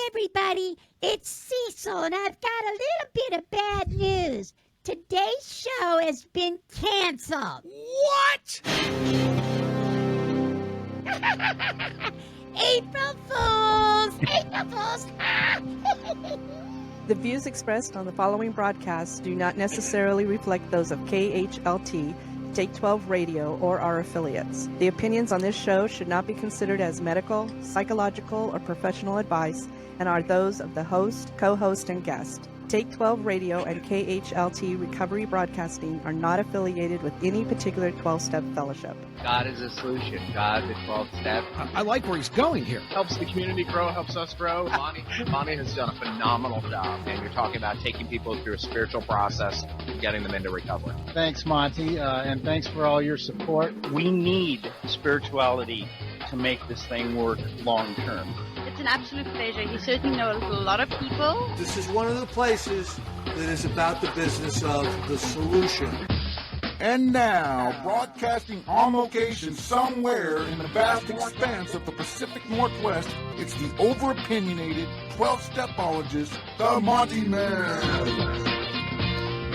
everybody, it's Cecil, and I've got a little bit of bad news. Today's show has been canceled. What? April Fools! April Fools! The views expressed on the following broadcasts do not necessarily reflect those of KHLT, Take 12 Radio, or our affiliates. The opinions on this show should not be considered as medical, psychological, or professional advice and are those of the host, co-host, and guest. Take 12 Radio and KHLT Recovery Broadcasting are not affiliated with any particular 12-step fellowship. God is a solution. God, the 12-step. I like where he's going here. Helps the community grow, helps us grow. Monty has done a phenomenal job. And you're talking about taking people through a spiritual process and getting them into recovery. Thanks, Monty, and thanks for all your support. We need spirituality to make this thing work long term. It's an absolute pleasure. He certainly knows a lot of people. This is one of the places that is about the business of the solution. And now, broadcasting on location somewhere in the vast expanse of the Pacific Northwest, it's the over-opinionated 12-stepologist, the Monty'man.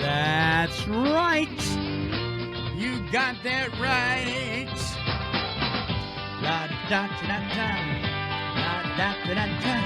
That's right. You got that right. La da da da da. La da da da da.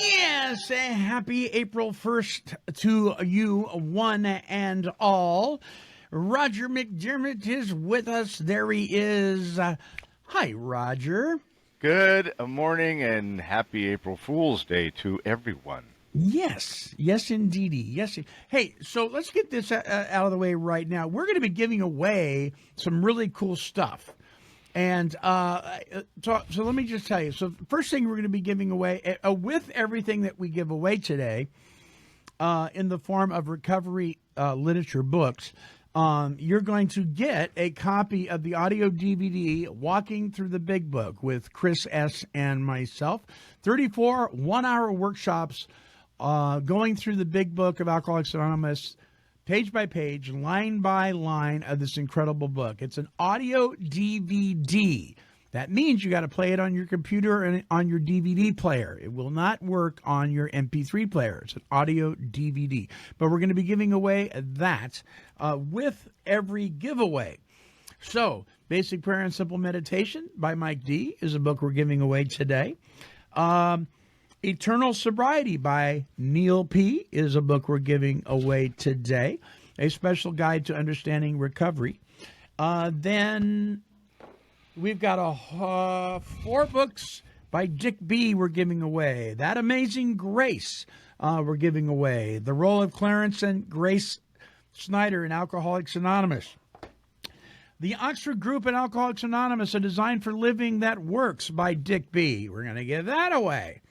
Yes, a happy April 1st to you, one and all. Roger McDermott is with us. There he is. Hi, Roger. Good morning and happy April Fool's Day to everyone. Yes, indeedy. Yes. Hey, so let's get this out of the way right now. We're going to be giving away some really cool stuff. And so let me just tell you. So first thing we're going to be giving away, with everything that we give away today, in the form of recovery literature books, you're going to get a copy of the audio DVD, Walking Through the Big Book, with Chris S. and myself. 34 one-hour workshops going through the Big Book of Alcoholics Anonymous, page by page, line by line of this incredible book. It's an audio DVD. That means you got to play it on your computer and on your DVD player. It will not work on your MP3 player. It's an audio DVD. But we're going to be giving away that with every giveaway. So, Basic Prayer and Simple Meditation by Mike D. is a book we're giving away today. Eternal Sobriety by Neil P. is a book we're giving away today. A Special Guide to Understanding Recovery. Then we've got 4 books by Dick B. we're giving away. That Amazing Grace we're giving away. The Role of Clarence and Grace Snyder in Alcoholics Anonymous. The Oxford Group in Alcoholics Anonymous, A Design for Living That Works by Dick B. We're going to give that away.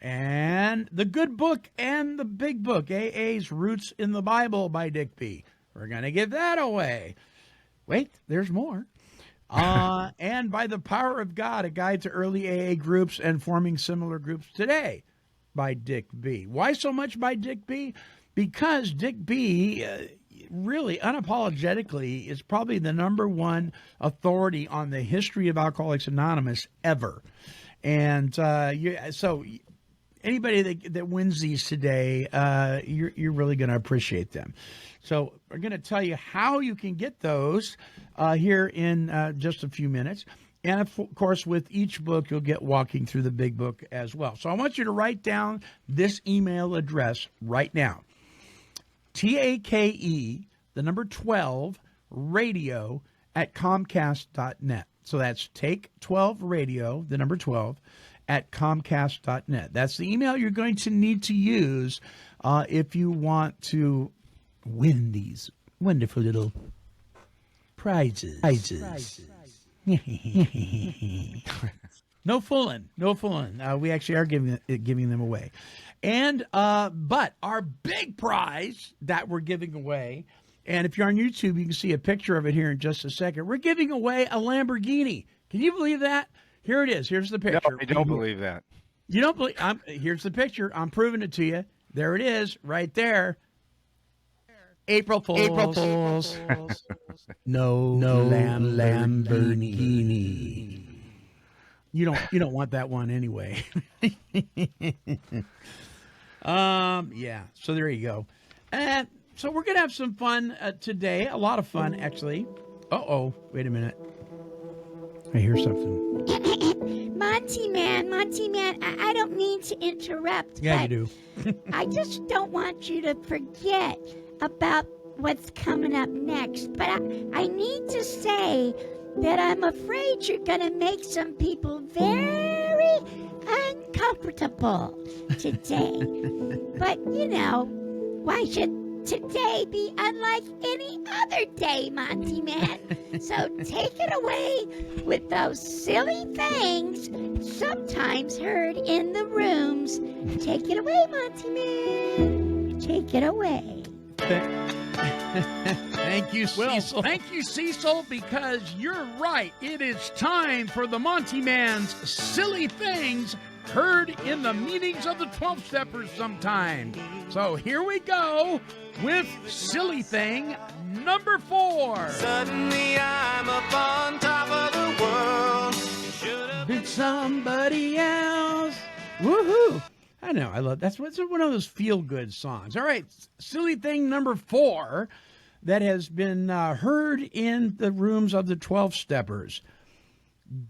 And The Good Book and the Big Book, AA's Roots in the Bible by Dick B. We're going to give that away. Wait, there's more. And By the Power of God, A Guide to Early AA Groups and Forming Similar Groups Today by Dick B. Why so much by Dick B? Because Dick B really unapologetically is probably the number 1 authority on the history of Alcoholics Anonymous ever. And so anybody that wins these today, you're really going to appreciate them. So we're going to tell you how you can get those here in just a few minutes. And, of course, with each book, you'll get Walking Through the Big Book as well. So I want you to write down this email address right now. TAKE, the number 12, radio at Comcast.net. So that's Take 12 Radio, the number 12, at Comcast.net. That's the email you're going to need to use if you want to win these wonderful little prizes. No fooling. We actually are giving them away. And but our big prize that we're giving away, and if you're on YouTube, you can see a picture of it here in just a second. We're giving away a Lamborghini. Can you believe that? Here it is. Here's the picture. No, I don't believe that. You don't believe? Here's the picture. I'm proving it to you. There it is, right there. April Fools. No Lamborghini. You don't want that one anyway. Yeah. So there you go. And so we're gonna have some fun today. A lot of fun, actually. Wait a minute. I hear something. Montyman, I don't mean to interrupt. Yeah, but you do. I just don't want you to forget about what's coming up next. But I need to say that I'm afraid you're going to make some people very uncomfortable today. But, why should today be unlike any other day, Montyman? So take it away with those silly things sometimes heard in the rooms. Take it away, Montyman. Take it away. Thank you, Cecil. Thank you, Cecil, because you're right. It is time for the Montyman's silly things heard in the meetings of the 12-steppers sometime. So here we go with silly thing number 4. Suddenly I'm up on top of the world. Should have been somebody else. Woohoo! I know. I love that's one of those feel-good songs. All right, silly thing number 4 that has been heard in the rooms of the 12-steppers.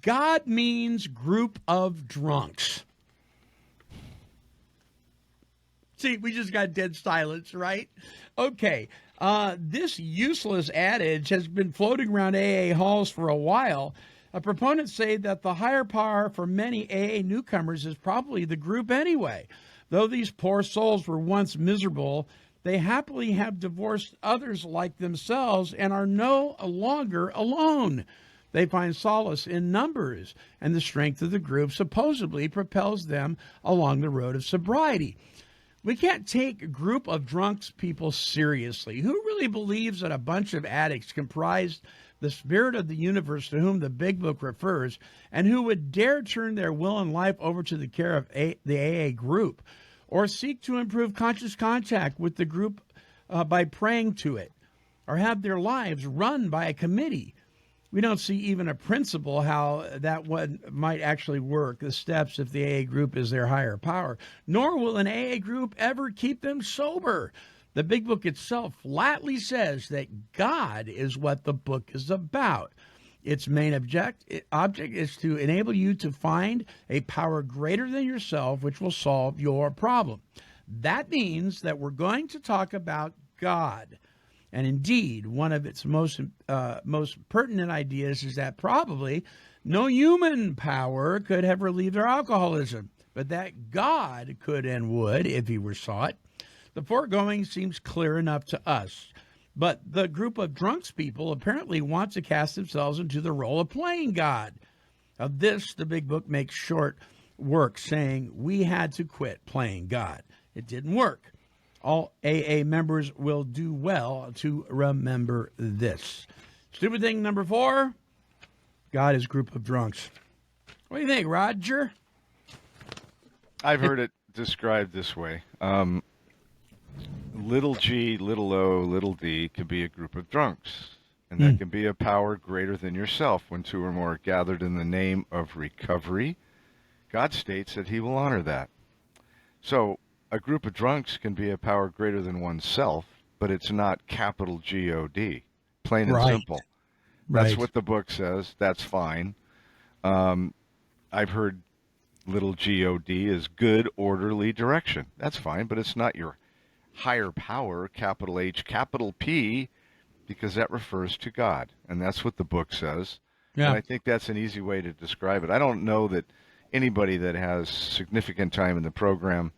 God means group of drunks. See, we just got dead silence, right? Okay. This useless adage has been floating around AA halls for a while. Proponents say that the higher power for many AA newcomers is probably the group anyway. Though these poor souls were once miserable, they happily have divorced others like themselves and are no longer alone. They find solace in numbers, and the strength of the group supposedly propels them along the road of sobriety. We can't take a group of drunks people seriously. Who really believes that a bunch of addicts comprise the spirit of the universe to whom the Big Book refers, and who would dare turn their will and life over to the care of the AA group, or seek to improve conscious contact with the group by praying to it, or have their lives run by a committee? We don't see even a principle how that one might actually work, the steps if the AA group is their higher power. Nor will an AA group ever keep them sober. The Big Book itself flatly says that God is what the book is about. Its main object is to enable you to find a power greater than yourself, which will solve your problem. That means that we're going to talk about God. And indeed, one of its most pertinent ideas is that probably no human power could have relieved our alcoholism, but that God could and would if he were sought. The foregoing seems clear enough to us, but the group of drunks people apparently want to cast themselves into the role of playing God. Of this, the Big Book makes short work, saying we had to quit playing God. It didn't work. All AA members will do well to remember this. Stupid thing number 4, God is group of drunks. What do you think, Roger? I've heard it described this way. Little g, little o, little d can be a group of drunks. And that can be a power greater than yourself when 2 or more are gathered in the name of recovery. God states that he will honor that. So, a group of drunks can be a power greater than oneself, but it's not capital G-O-D, plain and simple. That's what the book says. That's fine. I've heard little G-O-D is good, orderly direction. That's fine, but it's not your higher power, capital H, capital P, because that refers to God, and that's what the book says. Yeah. And I think that's an easy way to describe it. I don't know that anybody that has significant time in the program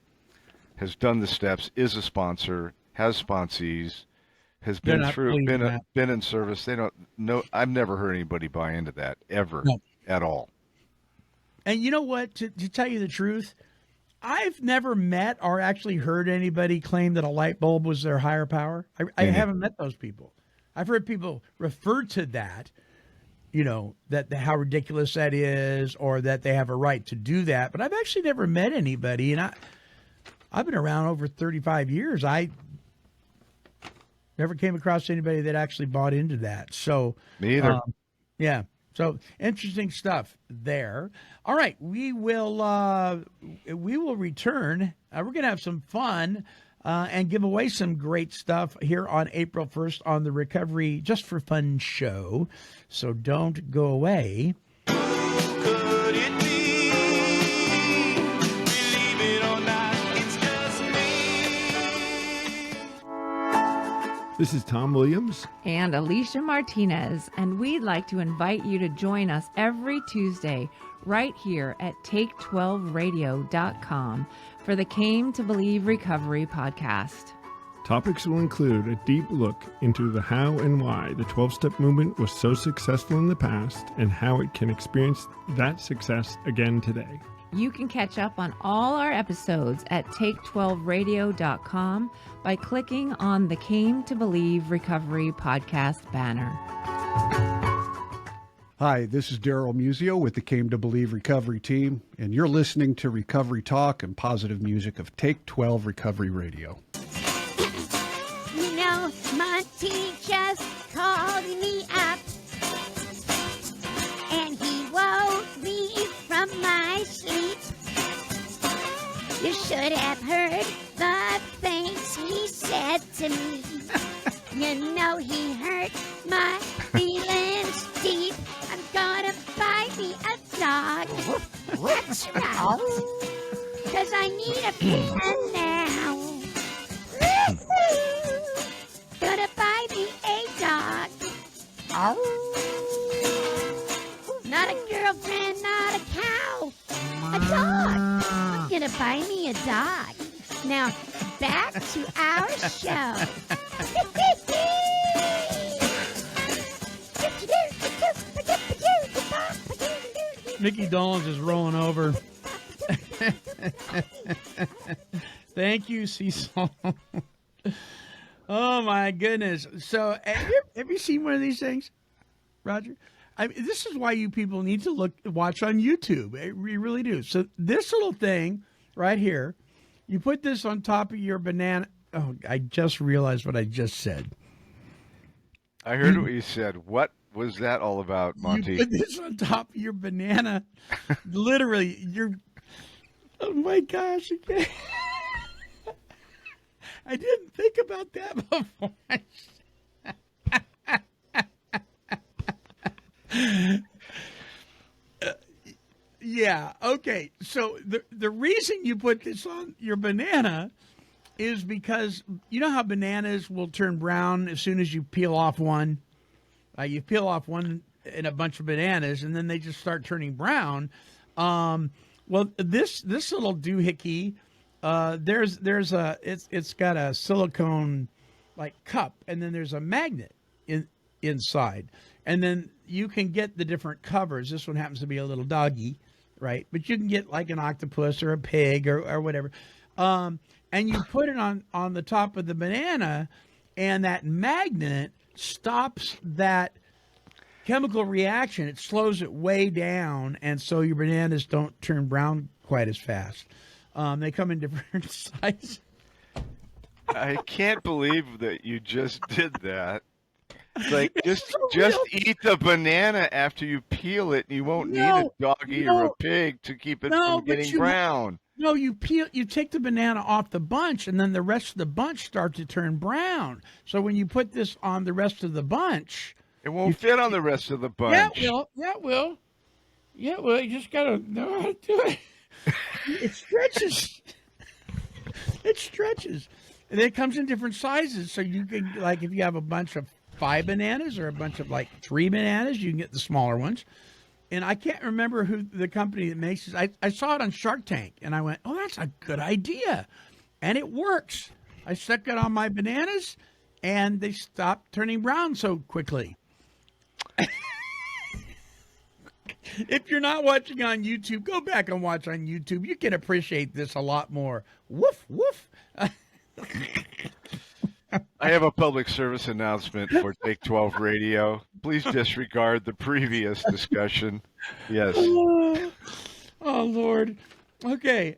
has done the steps, is a sponsor, has sponsees, has been through, been in service. They don't know. I've never heard anybody buy into that ever at all. And you know what? To tell you the truth, I've never met or actually heard anybody claim that a light bulb was their higher power. I haven't met those people. I've heard people refer to that, that how ridiculous that is, or that they have a right to do that. But I've actually never met anybody, and I've been around over 35 years. I never came across anybody that actually bought into that. So me either. Yeah. So interesting stuff there. All right, we will return. We're going to have some fun and give away some great stuff here on April 1st on the Recovery Just for Fun show. So don't go away. Could it be? Believe it or not, it's just me. This is Tom Williams and Alicia Martinez, and we'd like to invite you to join us every Tuesday right here at take12radio.com for the Came to Believe Recovery podcast. Topics will include a deep look into the how and why the 12-step movement was so successful in the past and how it can experience that success again today. You can catch up on all our episodes at take12radio.com by clicking on the Came to Believe Recovery podcast banner. Hi, this is Daryl Musio with the Came to Believe Recovery team, and you're listening to Recovery Talk and Positive Music of Take 12 Recovery Radio. You know, Monty just called me up, and he woke me from my sleep. You should have heard the things he said to me. You know he hurt my feelings deep. I'm gonna buy me a dog. That's right. 'Cause I need a friend now. Gonna buy me a dog. Not a girlfriend, not a cow. A dog. I'm gonna buy me a dog. Now, back to our show. Mickey Dolenz is rolling over. Thank you, Cecil. Oh my goodness! So, have you seen one of these things, Roger? This is why you people need to watch on YouTube. We really do. So, this little thing right here, you put this on top of your banana. Oh, I just realized what I just said. I heard what you said. What was that all about, Monty? You put this on top of your banana. Literally, you're. Oh my gosh! Okay. I didn't think about that before. Yeah. Okay. So the reason you put this on your banana is because you know how bananas will turn brown as soon as you peel off one. You peel off one in a bunch of bananas, and then they just start turning brown. Well, this little doohickey, it's got a silicone like cup, and then there's a magnet inside, and then you can get the different covers. This one happens to be a little doggy, right? But you can get like an octopus or a pig or whatever. And you put it on the top of the banana, and that magnet stops that chemical reaction. It slows it way down, and so your bananas don't turn brown quite as fast. They come in different sizes. I can't believe that you just did that. Like, just eat the banana after you peel it, and you won't need a doggy or a pig to keep it from getting brown. No, you take the banana off the bunch, and then the rest of the bunch starts to turn brown. So when you put this on the rest of the bunch, it won't fit on the rest of the bunch. Yeah, it will. Yeah, well, you just gotta know how to do it. It stretches. It stretches, and it comes in different sizes. So you can, like, if you have a bunch of 5 bananas or a bunch of like 3 bananas, you can get the smaller ones. And I can't remember who the company that makes this. I saw it on Shark Tank, and I went, oh, that's a good idea. And it works. I stuck it on my bananas, and they stopped turning brown so quickly. If you're not watching on YouTube, go back and watch on YouTube. You can appreciate this a lot more. Woof, woof. I have a public service announcement for Take 12 Radio. Please disregard the previous discussion. Yes. Oh, Lord. Okay.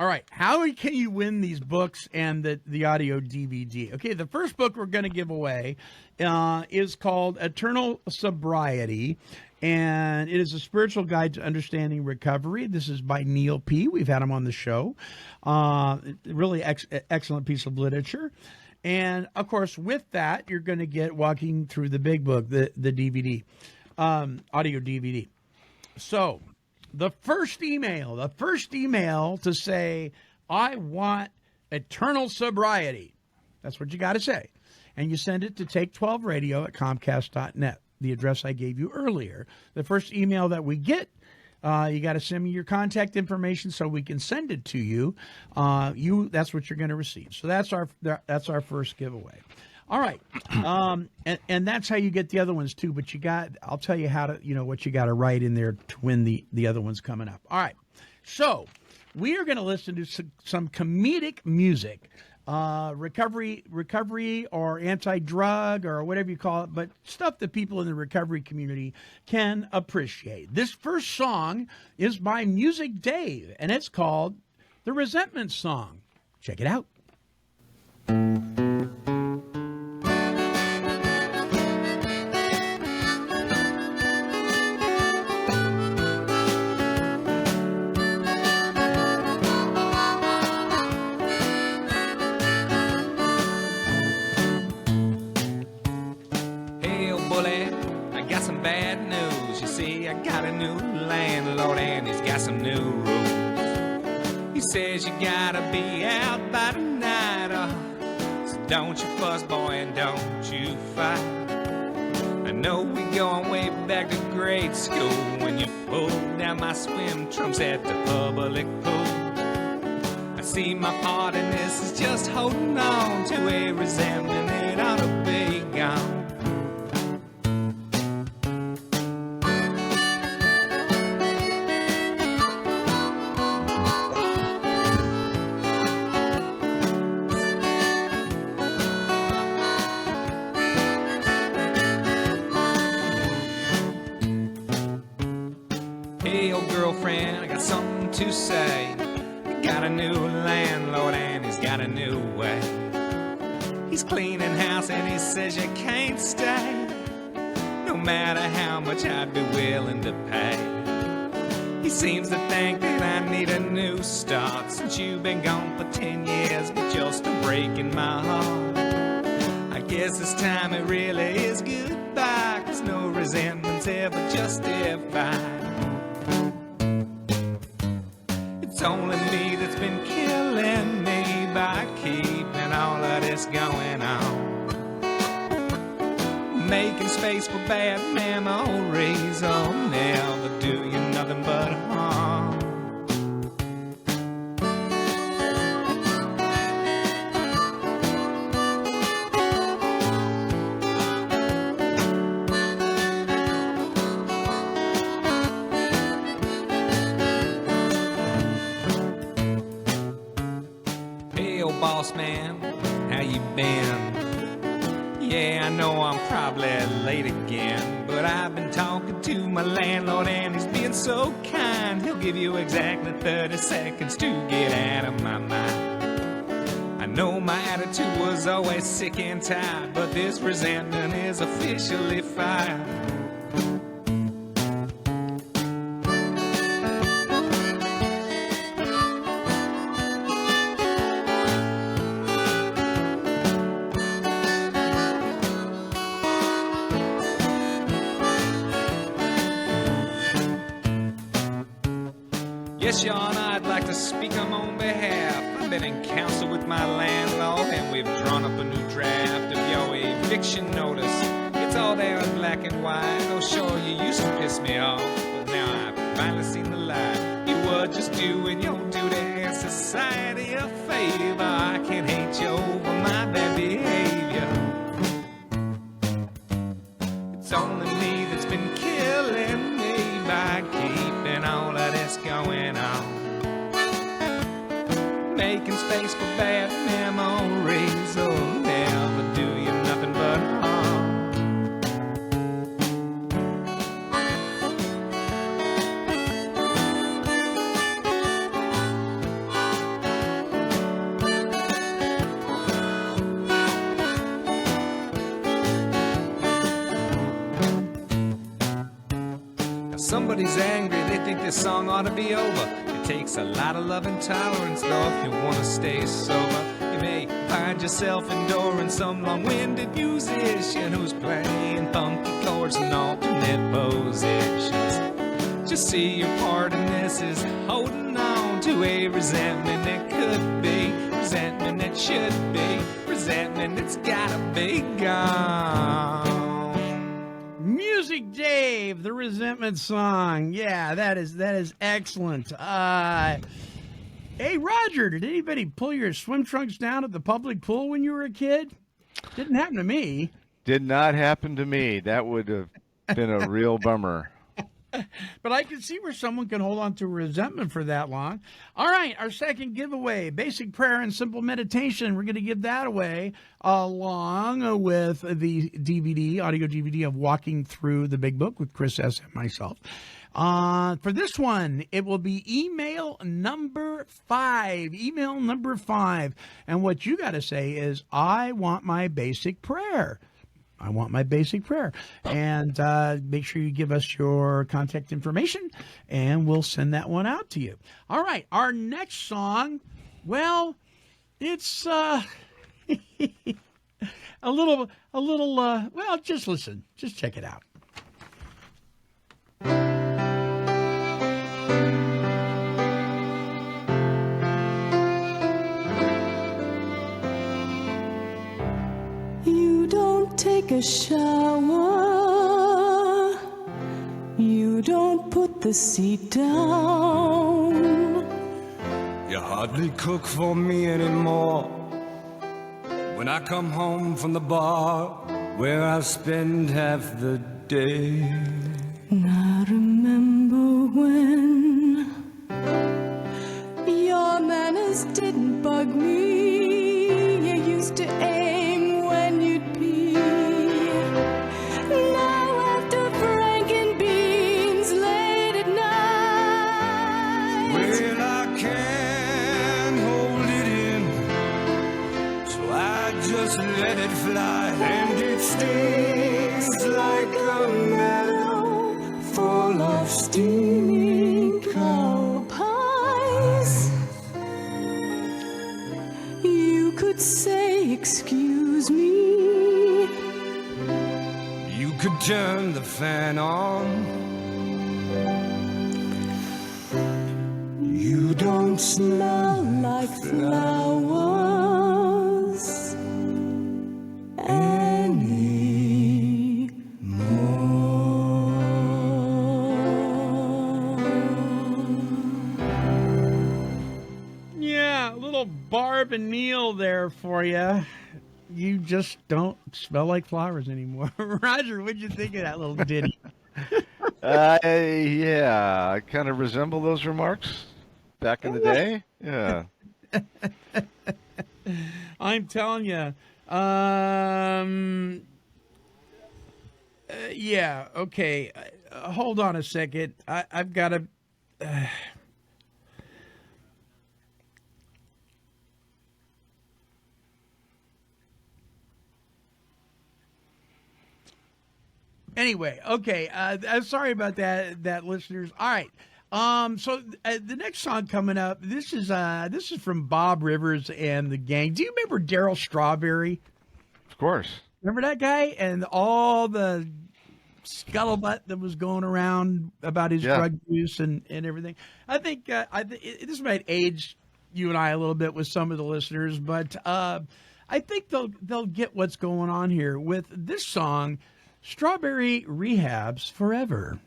All right, how can you win these books and the audio DVD? Okay, the first book we're going to give away is called Eternal Sobriety, and it is a spiritual guide to understanding recovery. This is by Neil P. We've had him on the show. Really excellent piece of literature. And, of course, with that, you're going to get Walking Through the Big Book, the DVD, audio DVD. So the first email to say, I want eternal sobriety. That's what you got to say. And you send it to take12radio@comcast.net, the address I gave you earlier. The first email that we get, you got to send me your contact information so we can send it to you. That's what you're going to receive. So that's our first giveaway. All right, and that's how you get the other ones too. But I'll tell you how to, what you got to write in there to win the other ones coming up. All right, so we are going to listen to some comedic music, recovery or anti-drug or whatever you call it, but stuff that people in the recovery community can appreciate. This first song is by Music Dave, and it's called The Resentment Song. Check it out. Says you gotta be out by tonight, so don't you fuss, boy, and don't you fight. I know we going way back to grade school when you pulled down my swim trunks at the public pool. I see my part in this is just holding on to a resentment that ought to be gone. To say, got a new landlord and he's got a new way. He's cleaning house and he says you can't stay, no matter how much I'd be willing to pay. He seems to think that I need a new start since you've been gone for 10 years, but you're still breaking my heart. I guess this time it really is goodbye, 'cause no resentment's ever justified. It's only me that's been killing me by keeping all of this going on. Making space for bad memories, oh, never do you nothing but harm. Boss man, how you been? Yeah, I know I'm probably late again, but I've been talking to my landlord and he's being so kind. He'll give you exactly 30 seconds to get out of my mind. I know my attitude was always sick and tired, but this resentment is officially fired. Yes, Your Honor, I'd like to speak on my own behalf. I've been in council with my landlord and we've drawn up a new draft of your eviction notice. It's all there in black and white. Oh, sure, you used to piss me off, but now I've finally seen the light. You were just doing your duty and society a favor. I can't hate you over my bad behavior. It's only me that's been killing me by keeping all of this going on. Making space for bad memories, oh, never do you nothing but harm. somebody's angry, they think this song ought to be over. It takes a lot of love and tolerance, though, if you want to stay sober. You may find yourself enduring some long-winded musician who's playing funky chords in alternate positions. Just see your part in this is holding on to a resentment that could be, resentment that should be, resentment that's gotta be gone. Music Dave, the resentment song. Yeah, that is excellent. Hey, Roger, did anybody pull your swim trunks down at the public pool when you were a kid? Didn't happen to me. Did not happen to me. That would have been a real bummer. But I can see where someone can hold on to resentment for that long. All right, our second giveaway, basic prayer and simple meditation. We're going to give that away along with the DVD, audio DVD of Walking Through the Big Book with Chris S. and myself. For this one, it will be email number 5. Email number 5. And what you got to say is, I want my basic prayer. I want my basic prayer. And make sure you give us your contact information, and we'll send that one out to you. All right, our next song, well, it's a little, well, just listen. Just check it out. You don't take a shower, you don't put the seat down, you hardly cook for me anymore. When I come home from the bar where I spend half the day, and I remember when your manners didn't bug me. You used to aim when you'd pee. Now after Franken beans late at night, well, I can't hold it in, so I just let it fly, and it stings like a meadow full of steaming cow pies. You could say, excuse me, you could turn the fan on. You don't smell like flowers Yeah, a little Barb and Neil there for you. You just don't smell like flowers anymore. Roger, what'd you think of that little ditty? Yeah, I kind of resemble those remarks back in the day. Yeah. I'm telling you. Yeah, okay. Hold on a second. I've got to... Anyway, okay. I'm sorry about that, listeners. All right. So the next song coming up, this is from Bob Rivers and the gang. Do you remember Daryl Strawberry? Of course. Remember that guy and all the scuttlebutt that was going around about his drug use and everything? I think this might age you and I a little bit with some of the listeners, but I think they'll get what's going on here with this song, Strawberry Rehab's Forever.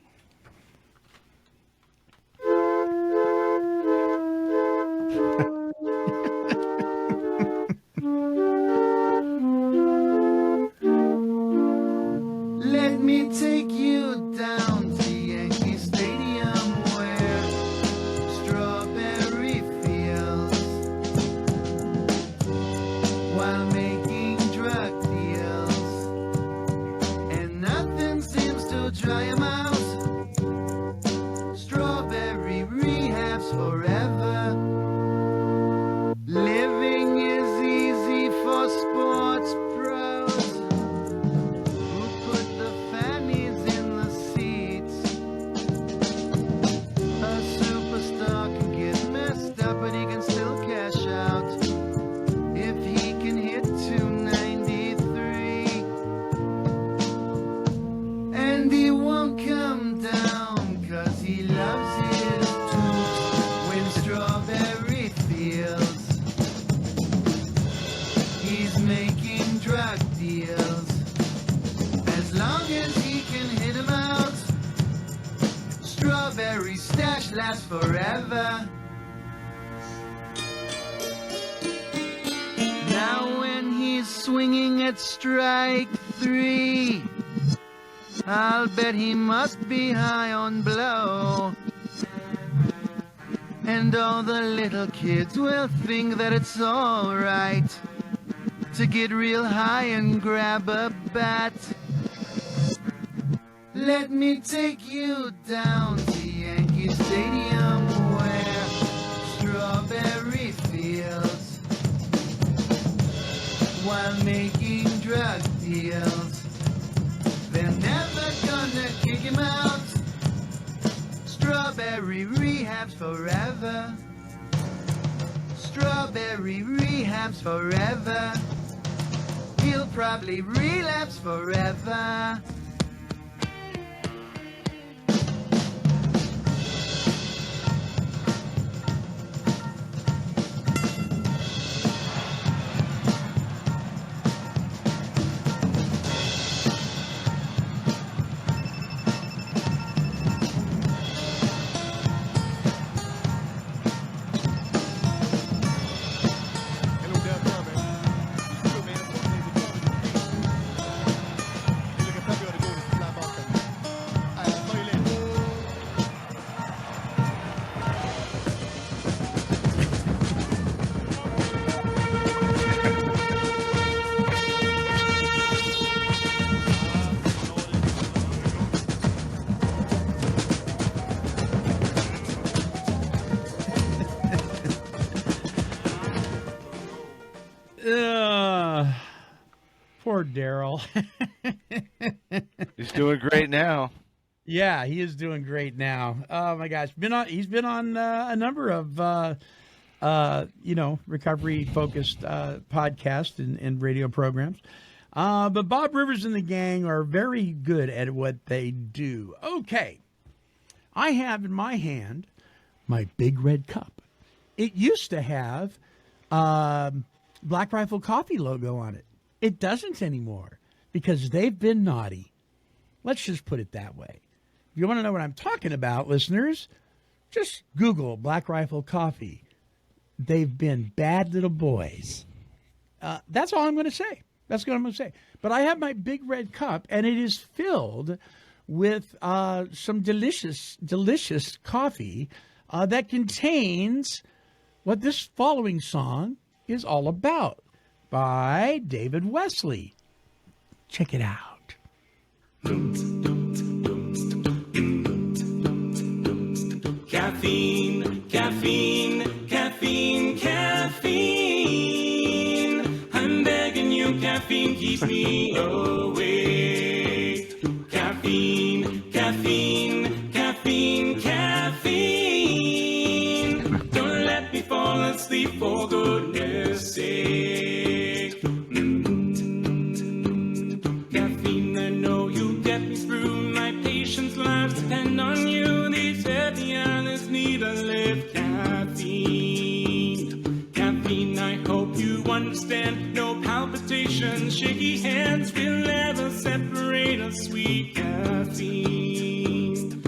Let me take you down to Yankee Stadium where strawberry fields while making drug deals, and nothing seems to dry 'em out. Strawberry stash lasts forever. Now when he's swinging at strike 3, I'll bet he must be high on blow. And all the little kids will think that it's alright to get real high and grab a bat. Let me take you down to Yankee Stadium where strawberry fields while making drug deals. They're never gonna kick him out. Strawberry rehabs forever. Strawberry rehabs forever. He'll probably relapse forever. Poor Daryl. He's doing great now. Yeah, he is doing great now. Oh my gosh, he's been on a number of recovery focused podcasts and radio programs. But Bob Rivers and the gang are very good at what they do. Okay, I have in my hand my big red cup. It used to have Black Rifle Coffee logo on it. It doesn't anymore because they've been naughty. Let's just put it that way. If you want to know what I'm talking about, listeners, just Google Black Rifle Coffee. They've been bad little boys. That's all I'm going to say. That's what I'm going to say. But I have my big red cup, and it is filled with some delicious, delicious coffee that contains what this following song is all about by David Wesley. Check it out. Caffeine, caffeine, caffeine, caffeine. I'm begging you, caffeine keeps me awake. Caffeine, caffeine, caffeine, caffeine. Don't let me fall asleep for goodness sake. Caffeine, I know you get me through. My patient's lives depend on you. These heavy eyelids need a lift. Caffeine, caffeine, I hope you understand. No palpitations, shaky hands will ever separate us. Sweet caffeine.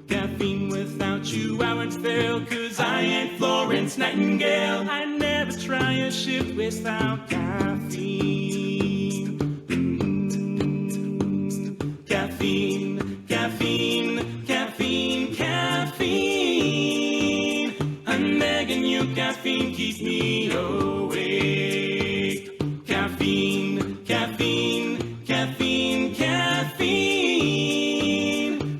Caffeine, without you I would fail, 'cause I ain't Florence Nightingale. I never try a shift without caffeine. Caffeine, caffeine, caffeine, caffeine. I'm begging you, caffeine, keep me awake. Caffeine, caffeine, caffeine, caffeine.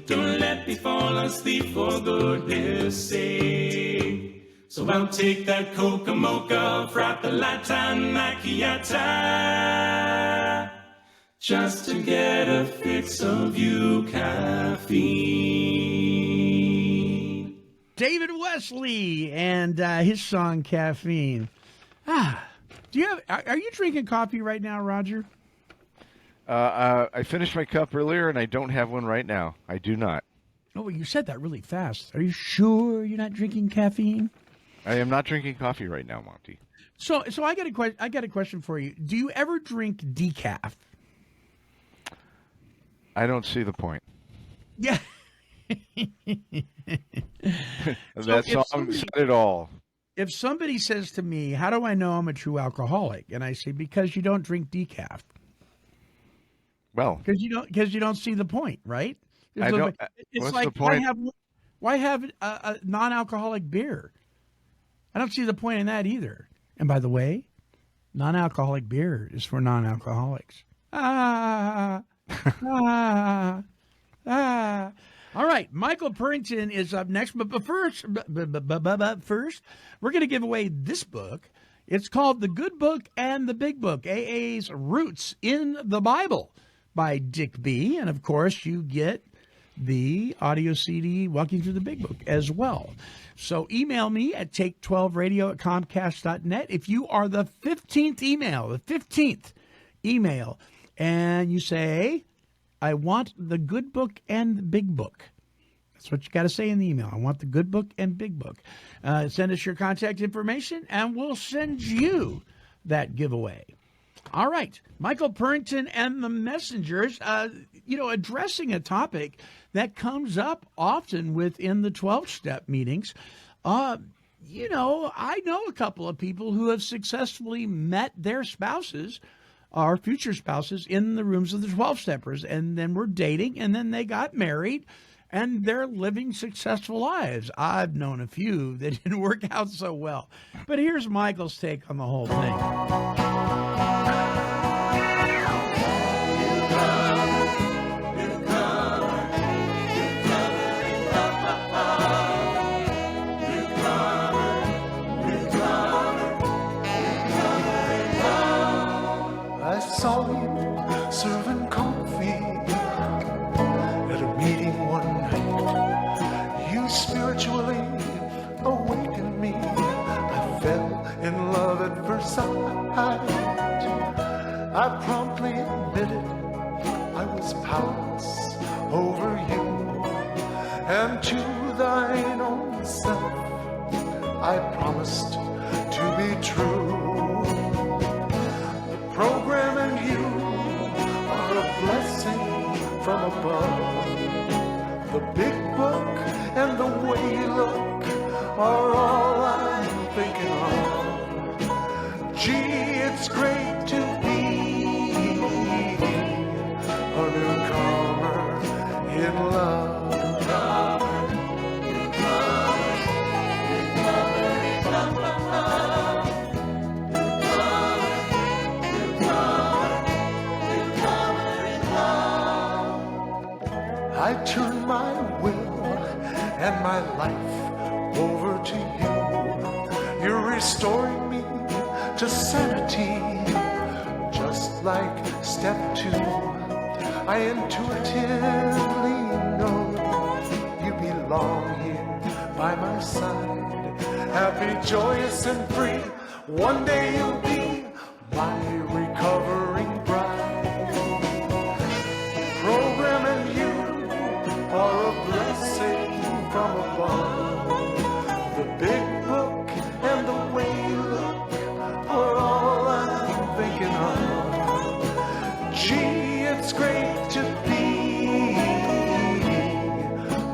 Don't let me fall asleep for goodness sake. So I'll take that coca mocha, frappalata, macchiata, just to get a fix of you, caffeine. David Wesley and his song Caffeine. Are you drinking coffee right now, Roger? I finished my cup earlier, and I don't have one right now. I do not. Oh, well, you said that really fast. Are you sure you're not drinking caffeine? I am not drinking coffee right now, Monty. So I got a question for you. Do you ever drink decaf? I don't see the point. Yeah. That song said it all. If somebody says to me, how do I know I'm a true alcoholic? And I say, because you don't drink decaf. Well, because you don't see the point, right? I don't. It's what's like, the point? why have a non-alcoholic beer? I don't see the point in that either. And by the way, non-alcoholic beer is for non-alcoholics. Ah, ah, ah. All right, Michael Purrington is up next, but first, we're going to give away this book. It's called The Good Book and the Big Book, AA's Roots in the Bible by Dick B. And, of course, you get the audio CD, Walking Through the Big Book, as well. So email me at take12radio@comcast.net. If you are the 15th email, and you say, I want the Good Book and the Big Book. That's what you got to say in the email. I want the Good Book and Big Book. Send us your contact information, and we'll send you that giveaway. All right. Michael Purrington and the Messengers, addressing a topic that comes up often within the 12-step meetings. I know a couple of people who have successfully met their spouses, our future spouses, in the rooms of the 12-steppers, and then were dating, and then they got married, and they're living successful lives. I've known a few that didn't work out so well. But here's Michael's take on the whole thing. I saw you serving coffee at a meeting one night. You spiritually awakened me. I fell in love at first sight. I promptly admitted I was powerless over you, and to thine own self I promised to be true. Program and you are a blessing from above. The big book and the way you look are all I'm thinking of. Gee, it's great to be a newcomer in love. I turn my will and my life over to you. You're restoring me to sanity, just like step 2. I intuitively know you belong here by my side. Happy, joyous, and free. One day you'll be my recovering bride. Program and you are a blessing from above. The big book and the way you look are all I'm thinking of. Gee, it's great to be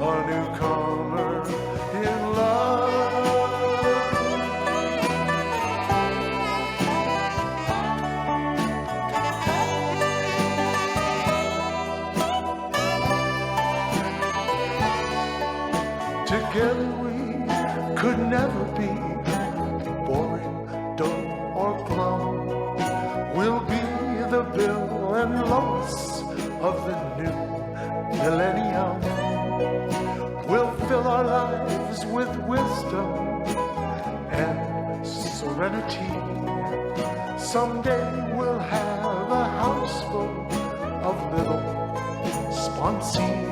a newcomer in love. Together we could never be boring, dull, or glum. We'll be the Bill and Lois of the new millennium. We'll fill our lives with wisdom and serenity. Someday we'll have a house full of little sponsees.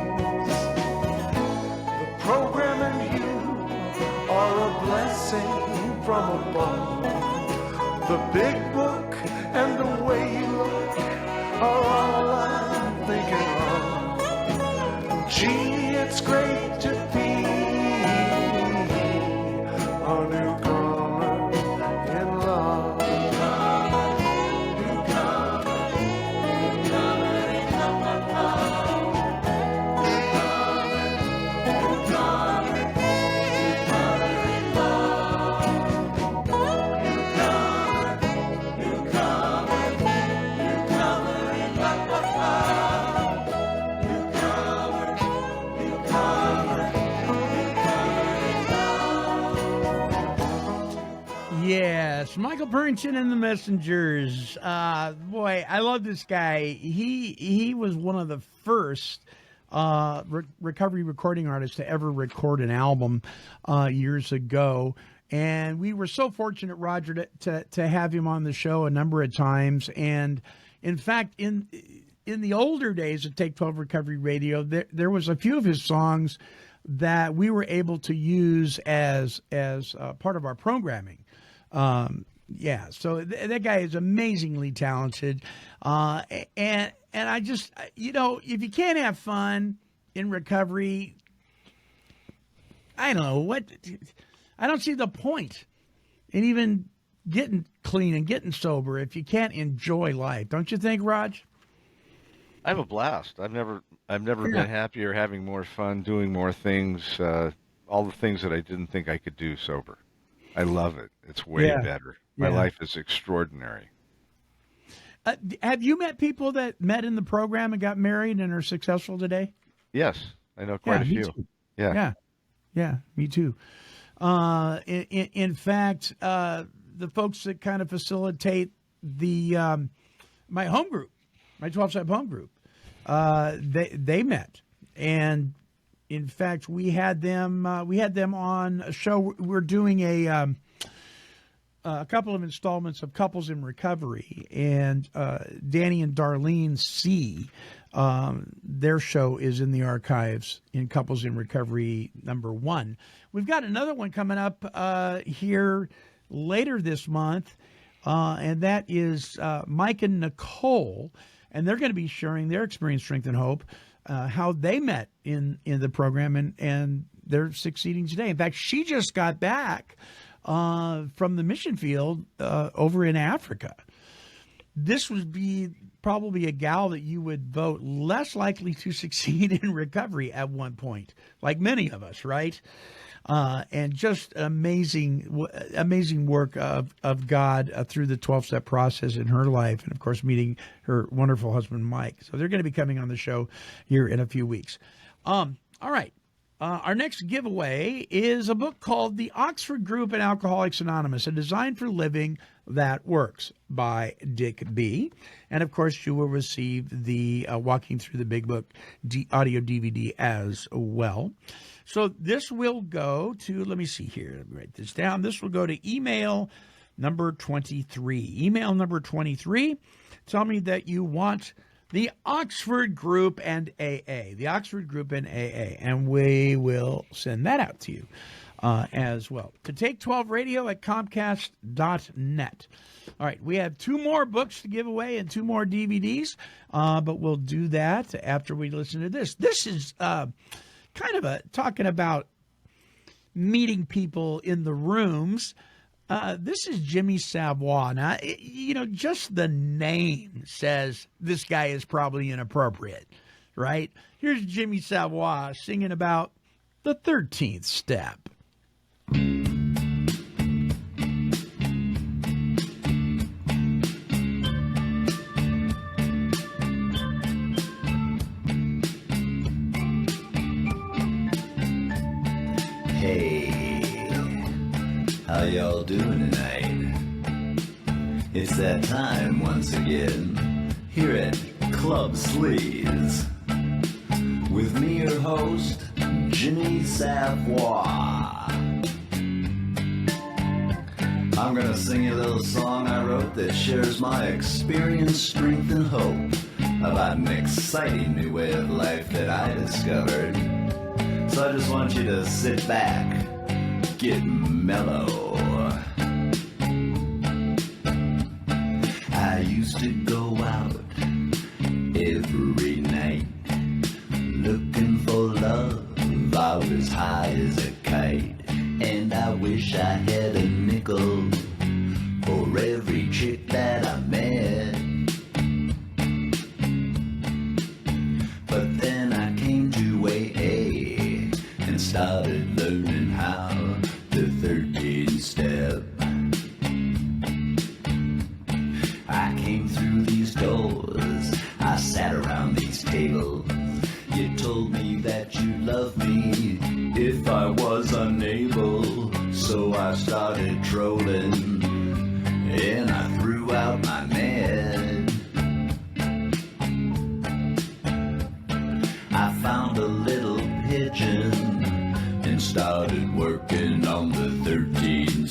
Program and you are a blessing from above. The big book and the way you look are all I'm thinking of. Gee, it's great to be a newcomer in love. Yes, Michael Purrington and the Messengers. Boy, I love this guy. He was one of the first recovery recording artists to ever record an album years ago. And we were so fortunate, Roger, to have him on the show a number of times. And in fact, in the older days of Take 12 Recovery Radio, there was a few of his songs that we were able to use as part of our programming. So that guy is amazingly talented. And I just, if you can't have fun in recovery, I don't know I don't see the point in even getting clean and getting sober if you can't enjoy life. Don't you think, Raj? I have a blast. I've never been happier, having more fun, doing more things, all the things that I didn't think I could do sober. I love it. It's way better. My life is extraordinary. Have you met people that met in the program and got married and are successful today? Yes, I know quite a few. Too. Yeah, me too. In fact, the folks that kind of facilitate the my home group, my 12-step home group, they met, and in fact, we had them on a show. We're doing a couple of installments of Couples in Recovery, and Danny and Darlene C. Their show is in the archives in Couples in Recovery #1. We've got another one coming up here later this month, and that is Mike and Nicole, and they're going to be sharing their experience, strength, and hope, how they met in the program, and they're succeeding today. In fact, she just got back from the mission field over in Africa. This would be probably a gal that you would vote less likely to succeed in recovery at one point, like many of us, right? And just amazing work of God through the 12-step process in her life, and of course meeting her wonderful husband Mike. So they're going to be coming on the show here in a few weeks. All right. Our next giveaway is a book called The Oxford Group and Alcoholics Anonymous, A Design for Living That Works by Dick B. And, of course, you will receive the Walking Through the Big Book audio DVD as well. So this will go to, let me see here, let me write this down. This will go to email number 23. Email number 23. Tell me that you want the Oxford Group and AA. The Oxford Group and AA. And we will send that out to you as well. To Take 12 Radio at Comcast.net. All right, we have 2 more books to give away and 2 more DVDs, but we'll do that after we listen to this. This is kind of talking about meeting people in the rooms. This is Jimmy Savoy. Now, just the name says this guy is probably inappropriate, right? Here's Jimmy Savoy singing about the 13th step. How y'all doing tonight? It's that time once again here at Club Sleaze with me, your host, Jimmy Savoy. I'm gonna sing you a little song I wrote that shares my experience, strength, and hope about an exciting new way of life that I discovered. So I just want you to sit back, get mellow. I used to go out every night looking for love. I was high as a kite, and I wish I had a nickel for every chick that I met. But then I came to AA and started learning how the 13th step. I came through these doors, I sat around these tables. You told me that you loved me if I was unable. So I started trolling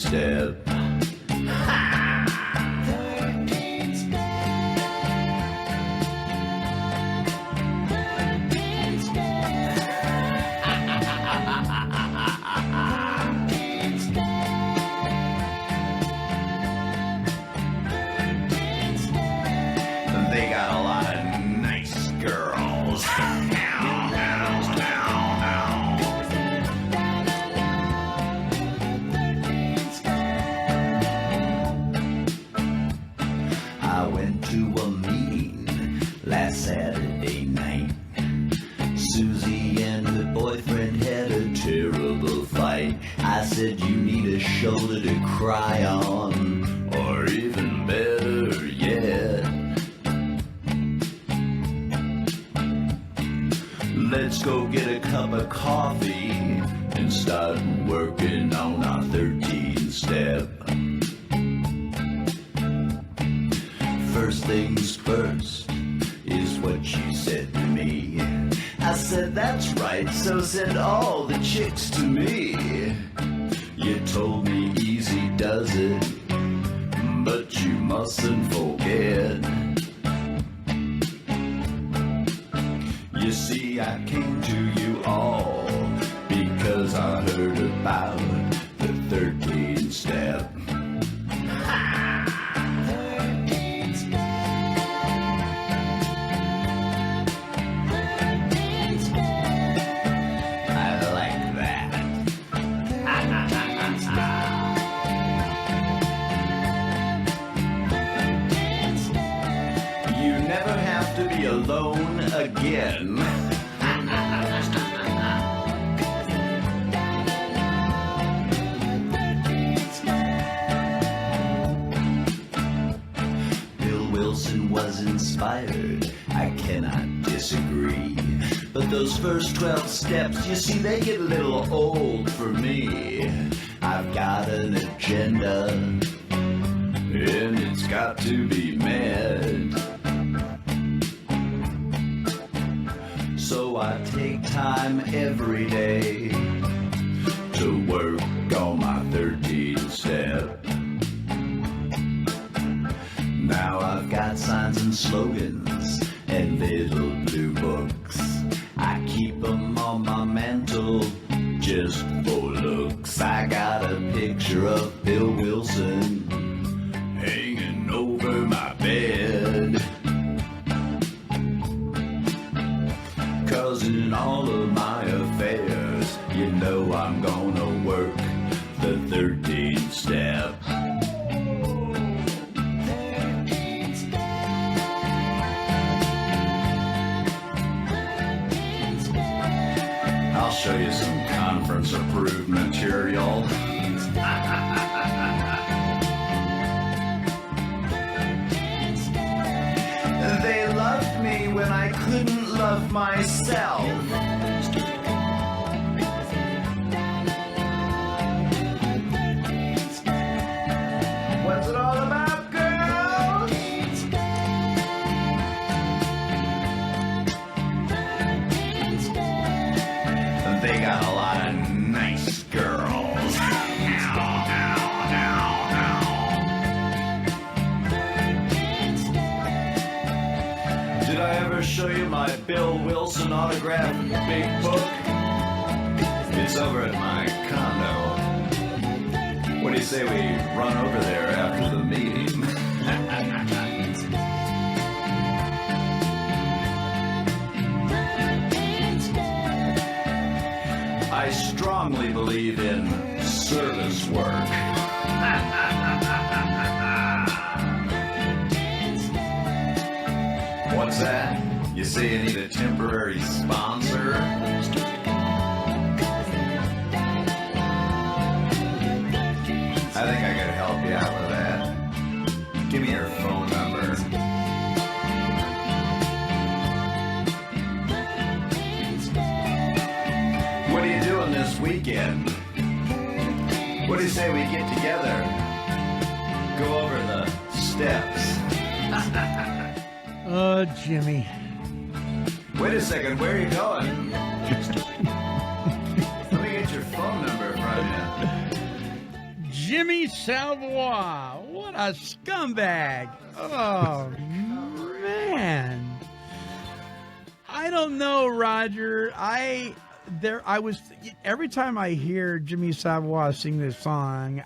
step. They got a lot of nice girls. I went to a meeting last Saturday night. Susie and her boyfriend had a terrible fight. I said, you need a shoulder to cry on, or even better yet, let's go get a cup of coffee and start working on our 13th step. First things first is what you said to me. I said, that's right, so said all the chicks to me. You told me easy does it, but you mustn't forget. You see, I came to you all because I heard about the 13th step. I like that. You never have to be alone again. Bill Wilson was inspired, I cannot disagree. But those first 12 steps, you see, they get a little old for me. I've got an agenda, and it's got to be met. So I take time every day to work on my 13th step. Now I've got signs and slogans and little blue books. I keep them on my mantle just for looks. I got a picture of Bill Wilson hanging over my bed. 'Cause in all of my affairs, you know I'm gonna work the 13th step. I'll show you some conference-approved material. They loved me when I couldn't love myself. What's it all about, girls? They got a lot of nice girls. Did I ever show you my Bill Wilson autographed big book? It's over at my condo. What do you say we run over there after the meeting? I strongly believe in service work. What's that? You say you need a temporary sponsor? I think I could help you out with that. Give me your phone number. What are you doing this weekend? What do you say we get together? Go over the steps. Jimmy. Wait a second, where are you going? Let me get your phone number from you. Jimmy Savoy. What a scumbag. Oh, man. I don't know, Roger. Every time I hear Jimmy Savoy sing this song,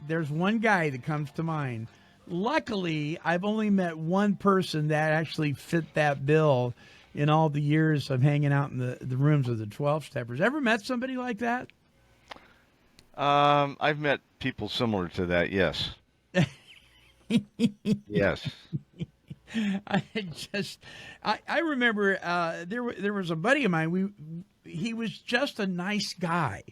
there's one guy that comes to mind. Luckily, I've only met one person that actually fit that bill in all the years of hanging out in the rooms of the 12-steppers. Ever met somebody like that? I've met people similar to that, yes. Yes. I remember there was a buddy of mine. He was just a nice guy.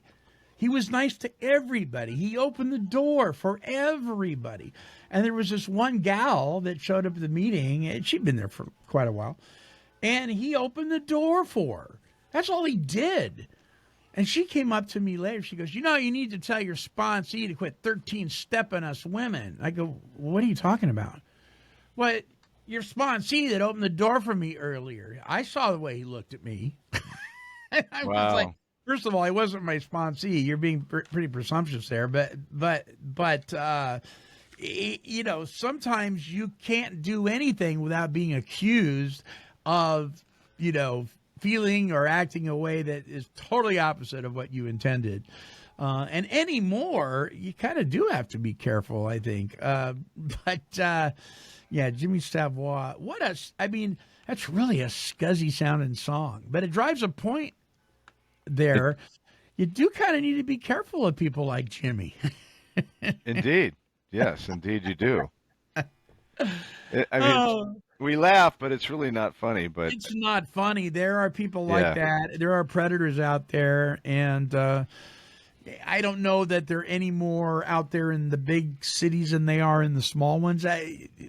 He was nice to everybody. He opened the door for everybody. And there was this one gal that showed up at the meeting, and she'd been there for quite a while, and he opened the door for her. That's all he did. And she came up to me later. She goes, you need to tell your sponsee to quit 13-stepping us women. I go, what are you talking about? What? Your sponsee that opened the door for me earlier. I saw the way he looked at me. I was like, first of all, he wasn't my sponsee. You're being pretty presumptuous there. But sometimes you can't do anything without being accused of, feeling or acting a way that is totally opposite of what you intended. And anymore, you kind of do have to be careful, I think. Yeah, Jimmy Savoy. That's really a scuzzy sounding song, but it drives a point there. You do kind of need to be careful of people like Jimmy. Indeed. Yes, indeed you do. We laugh, but it's really not funny. But it's not funny. There are people like that. There are predators out there, and I don't know that they're any more out there in the big cities than they are in the small ones.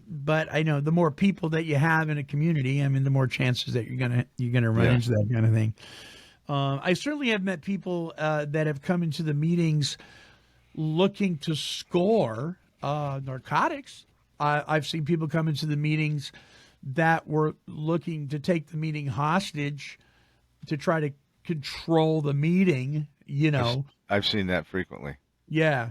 But I know the more people that you have in a community, the more chances that you're gonna run into that kind of thing. I certainly have met people that have come into the meetings looking to score narcotics. I've seen people come into the meetings that were looking to take the meeting hostage to try to control the meeting, I've seen that frequently. Yeah.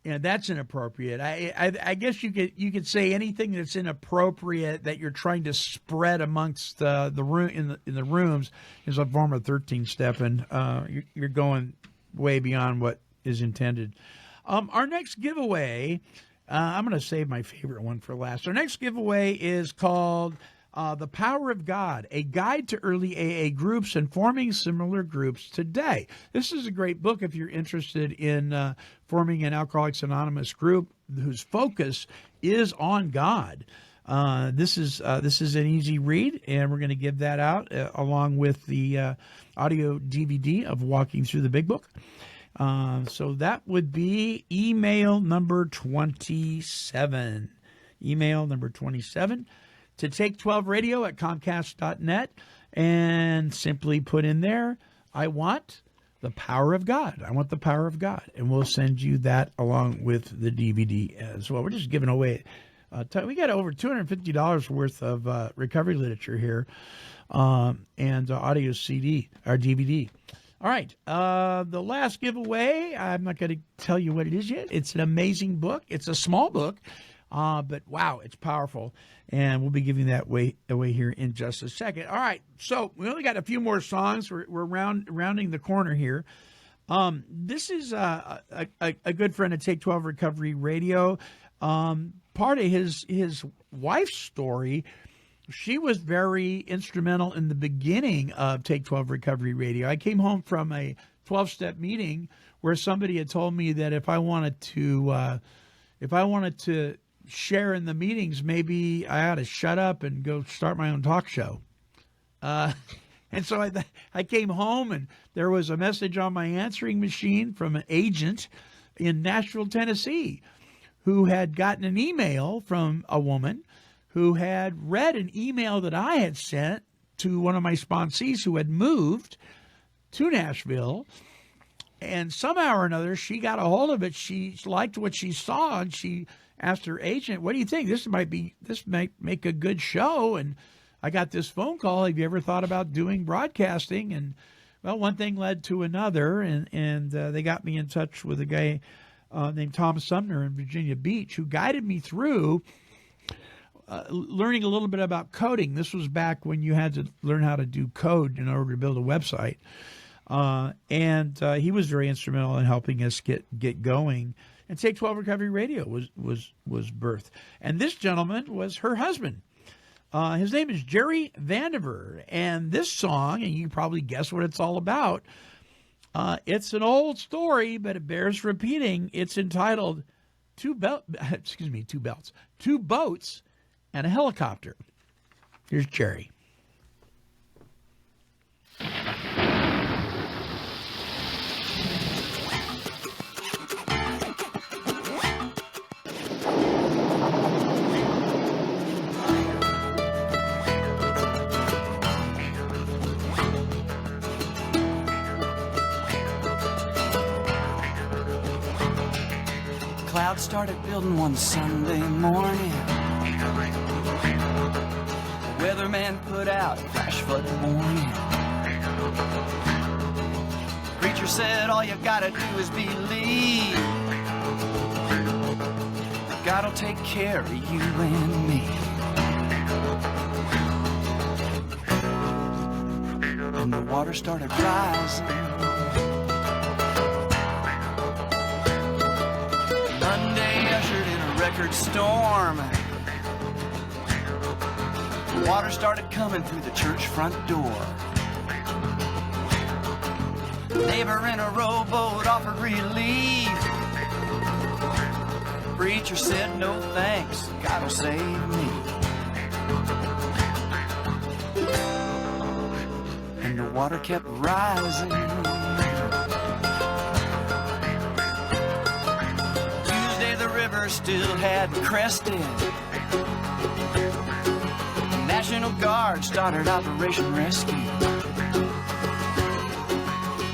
And that's inappropriate. I guess you could say anything that's inappropriate that you're trying to spread amongst the room in the rooms is a form of 13-stepping. You're going way beyond what is intended. Our next giveaway, I'm going to save my favorite one for last. Our next giveaway is called The Power of God, a guide to early AA groups and forming similar groups today. This is a great book if you're interested in forming an Alcoholics Anonymous group whose focus is on God. This is an easy read, and we're going to give that out along with the audio DVD of Walking Through the Big Book. So that would be email number 27. Email number 27 to take12radio@comcast.net, and simply put in there, I want the power of God. I want the power of God. And we'll send you that along with the DVD as well. We're just giving away. We got over $250 worth of recovery literature here and audio CD, or DVD. All right. The last giveaway, I'm not going to tell you what it is yet. It's an amazing book. It's a small book, but wow, it's powerful. And we'll be giving that away here in just a second. All right. So we only got a few more songs. We're rounding the corner here. This is a good friend of Take 12 Recovery Radio. Part of his wife's story, she was very instrumental in the beginning of Take 12 Recovery Radio. I came home from a 12-step meeting where somebody had told me that if I wanted to share in the meetings, maybe I ought to shut up and go start my own talk show. And so I came home, and there was a message on my answering machine from an agent in Nashville, Tennessee, who had gotten an email from a woman who had read an email that I had sent to one of my sponsees who had moved to Nashville. And somehow or another, she got a hold of it. She liked what she saw, and she asked her agent, what do you think? This might make a good show. And I got this phone call. Have you ever thought about doing broadcasting? And well, one thing led to another, and they got me in touch with a guy named Tom Sumner in Virginia Beach, who guided me through learning a little bit about coding. This was back when you had to learn how to do code in order to build a website. And he was very instrumental in helping us get going. And Take 12 Recovery Radio was birthed. And this gentleman was her husband. His name is Jerry Vandiver. And this song, and you can probably guess what it's all about, it's an old story, but it bears repeating. It's entitled Two Boats and a Helicopter. Here's Jerry. Clouds started building one Sunday morning. The weatherman put out a flash flood warning. The preacher said all you gotta do is believe. God'll take care of you and me. And the water started rising. Monday ushered in a record storm. The water started coming through the church front door. The neighbor in a rowboat offered relief. The preacher said no thanks, God'll save me. And the water kept rising. Still hadn't crested. The National Guard started Operation Rescue.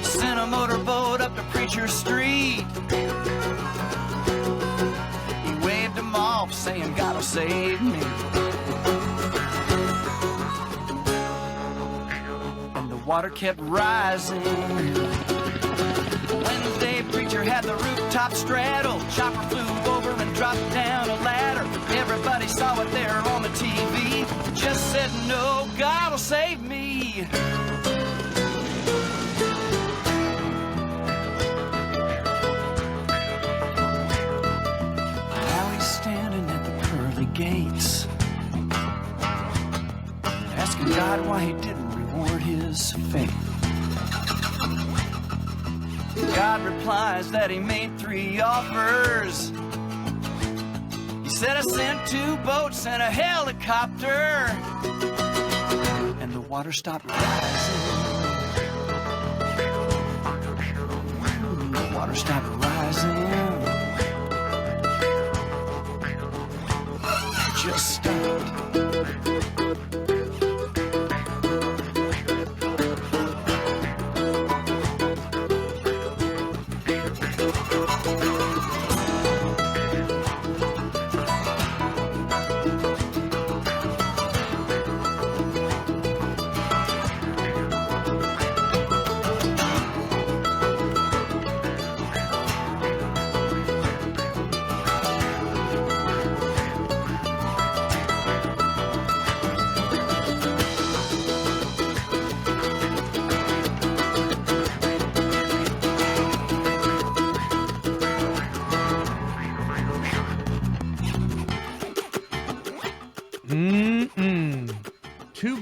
Sent a motorboat up to Preacher Street. He waved them off saying God'll save me. And the water kept rising. Wednesday, preacher had the rooftop straddled. Chopper flew over and dropped down a ladder. Everybody saw it there on the TV. Just said, no, God'll save me. Now he's standing at the pearly gates, asking God why he didn't reward his faith. God replies that he made 3 offers. He said, I sent 2 boats and a helicopter. And the water stopped rising. The water stopped rising. It just stopped.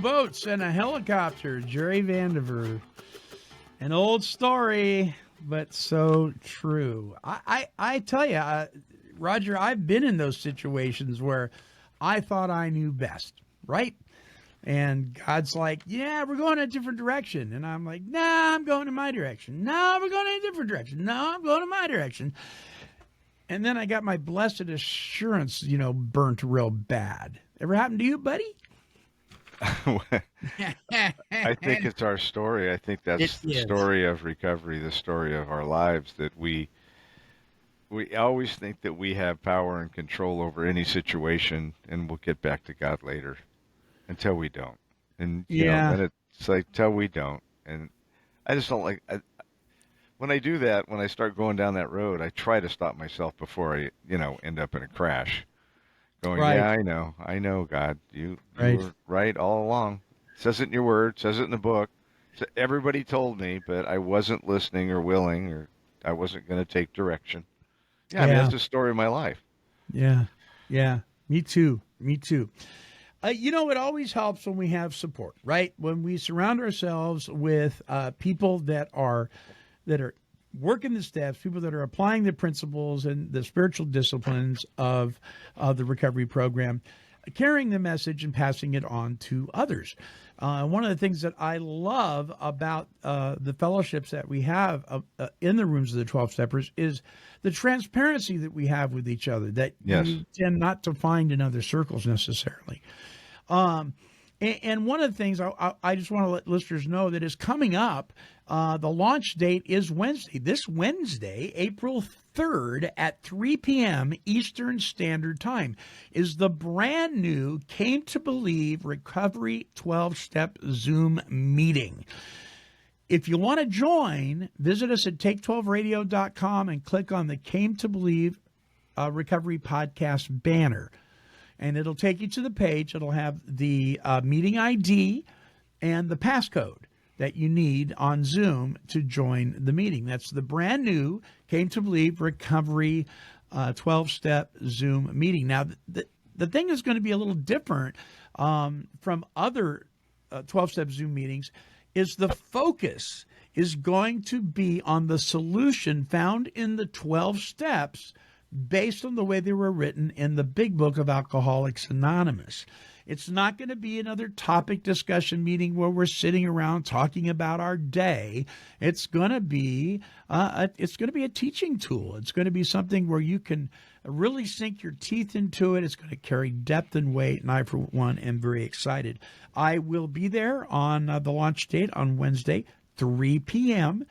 Boats and a helicopter, Jerry Vandiver. An old story, but so true. I tell you, Roger, I've been in those situations where I thought I knew best, right? And God's like, yeah, we're going a different direction. And I'm like, nah, I'm going in my direction. No, we're going in a different direction. No, I'm going in my direction. And then I got my blessed assurance, burnt real bad. Ever happened to you, buddy? I think it's our story. I think that's the story of recovery, the story of our lives, that we always think that we have power and control over any situation, and we'll get back to God later, until we don't. And you know, and it's like till we don't. And I just don't like when I do that, when I start going down that road, I try to stop myself before I, end up in a crash. Going, Right. yeah, I know, God, you Right. were right all along. It says it in your word, it says it in the book. So everybody told me, but I wasn't listening or willing, or I wasn't going to take direction. Yeah, I mean, that's the story of my life. Yeah. Yeah. Me too. Me too. It always helps when we have support, right? When we surround ourselves with people that are working the steps, people that are applying the principles and the spiritual disciplines of the recovery program, carrying the message and passing it on to others. One of the things that I love about the fellowships that we have in the rooms of the 12 Steppers is the transparency that we have with each other that you tend not to find in other circles necessarily. And one of the things I just want to let listeners know that is coming up, the launch date is Wednesday. This Wednesday, April 3rd at 3 p.m. Eastern Standard Time is the brand new Came to Believe Recovery 12-Step Zoom meeting. If you want to join, visit us at take12radio.com and click on the Came to Believe Recovery Podcast banner. And it'll take you to the page. It'll have the meeting ID and the passcode that you need on Zoom to join the meeting. That's the brand new Came to Believe Recovery 12-Step Zoom meeting. Now, the thing is going to be a little different from other 12-Step Zoom meetings is the focus is going to be on the solution found in the 12 steps based on the way they were written in the big book of Alcoholics Anonymous. It's not going to be another topic discussion meeting where we're sitting around talking about our day. It's going to be a teaching tool. It's going to be something where you can really sink your teeth into it. It's going to carry depth and weight, and I, for one, am very excited. I will be there on the launch date on Wednesday, 3 p.m.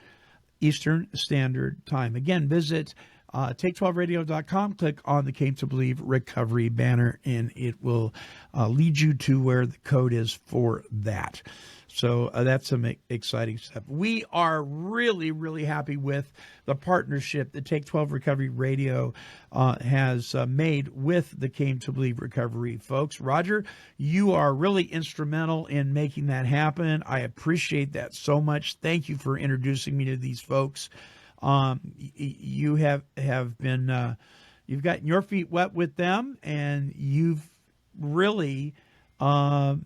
Eastern Standard Time. Again, visit take12radio.com, click on the Came to Believe Recovery banner, and it will lead you to where the code is for that. So that's some exciting stuff. We are really, really happy with the partnership that Take 12 Recovery Radio has made with the Came to Believe Recovery folks. Roger, you are really instrumental in making that happen. I appreciate that so much. Thank you for introducing me to these folks. You have been, you've gotten your feet wet with them, and you've really, so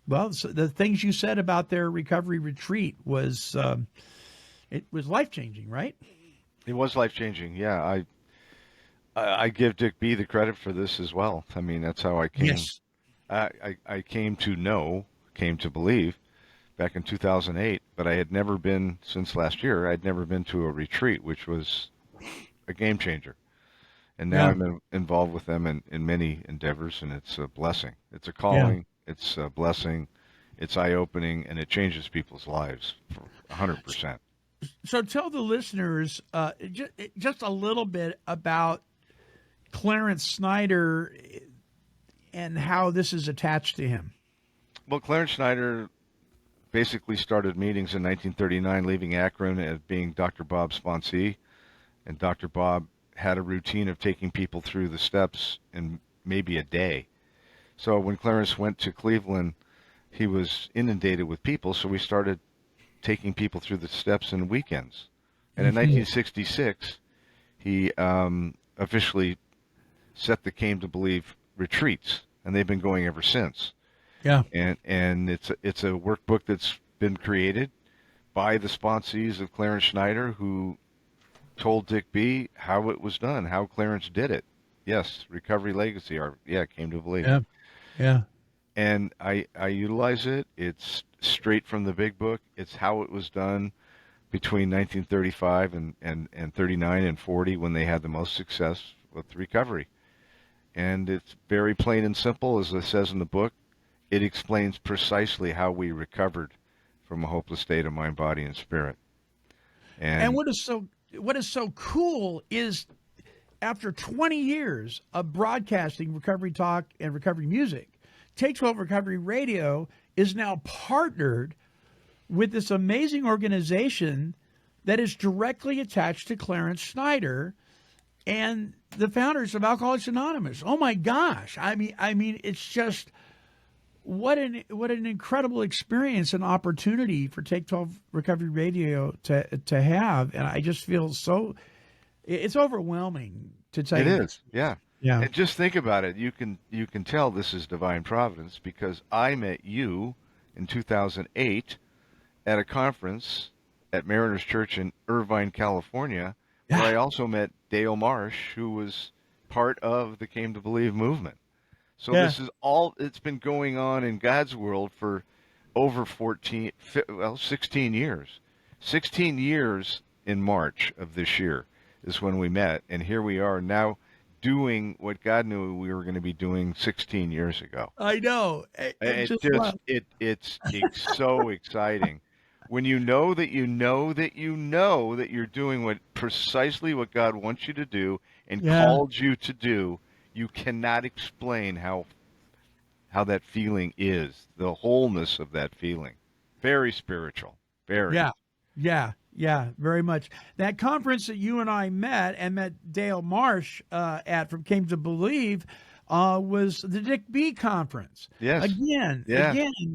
the things you said about their recovery retreat was, it was life-changing, right? It was life-changing. Yeah. I give Dick B the credit for this as well. I mean, that's how I came. Yes. I came to believe back in 2008, but I had never been, since last year, I'd never been to a retreat, which was a game changer. And now I'm involved with them in many endeavors, and it's a blessing. It's a calling. Yeah. It's a blessing. It's eye-opening, and it changes people's lives for 100%. So tell the listeners just a little bit about Clarence Snyder and how this is attached to him. Well, Clarence Snyder basically started meetings in 1939, leaving Akron as being Dr. Bob's sponsee. And Dr. Bob had a routine of taking people through the steps in maybe a day. So when Clarence went to Cleveland, he was inundated with people, so we started taking people through the steps in weekends. And in 1966, he officially set the Came to Believe retreats, and they've been going ever since. Yeah. And it's a workbook that's been created by the sponsees of Clarence Snyder, who told Dick B how it was done, how Clarence did it. Yes, Recovery Legacy, Came to Believe. Yeah. Yeah. And I utilize it. It's straight from the big book. It's how it was done between 1935 and 39 and 40 when they had the most success with recovery. And it's very plain and simple, as it says in the book. It explains precisely how we recovered from a hopeless state of mind, body, and spirit. And what is so cool is after 20 years of broadcasting recovery talk and recovery music, Take 12 Recovery Radio is now partnered with this amazing organization that is directly attached to Clarence Snyder and the founders of Alcoholics Anonymous. Oh my gosh. I mean, it's just what an incredible experience and opportunity for Take 12 Recovery Radio to have. And I just feel it's overwhelming to tell you. It is. Yeah. Yeah. And just think about it. You can tell this is divine providence because I met you in 2008 at a conference at Mariners Church in Irvine, California, where I also met Dale Marsh, who was part of the Came to Believe movement. So this is it's been going on in God's world for over 16 years. 16 years in March of this year is when we met, and here we are now doing what God knew we were going to be doing 16 years ago. I know. It's so exciting. When you know that you're doing precisely what God wants you to do and called you to do, you cannot explain how that feeling is, the wholeness of that feeling. Very spiritual. Very. Yeah, very much. That conference that you and I met Dale Marsh at from Came to Believe was the Dick B conference. Yes. Again,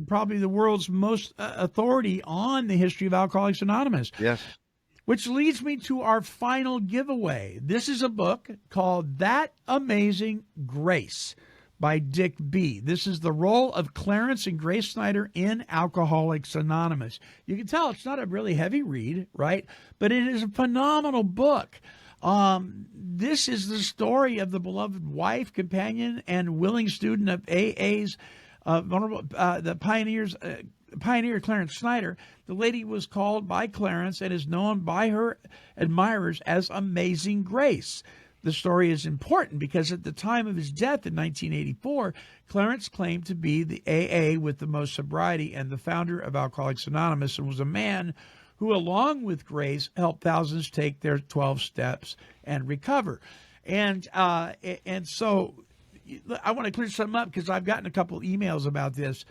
probably the world's most authority on the history of Alcoholics Anonymous. Yes. Which leads me to our final giveaway. This is a book called That Amazing Grace by Dick B. This is the role of Clarence and Grace Snyder in Alcoholics Anonymous. You can tell it's not a really heavy read, right? But it is a phenomenal book. This is the story of the beloved wife, companion, and willing student of AA's the pioneer Clarence Snyder. The lady was called by Clarence and is known by her admirers as Amazing Grace. The story is important because at the time of his death in 1984, Clarence claimed to be the AA with the most sobriety and the founder of Alcoholics Anonymous, and was a man who, along with Grace, helped thousands take their 12 steps and recover. And so I want to clear something up because I've gotten a couple emails about this.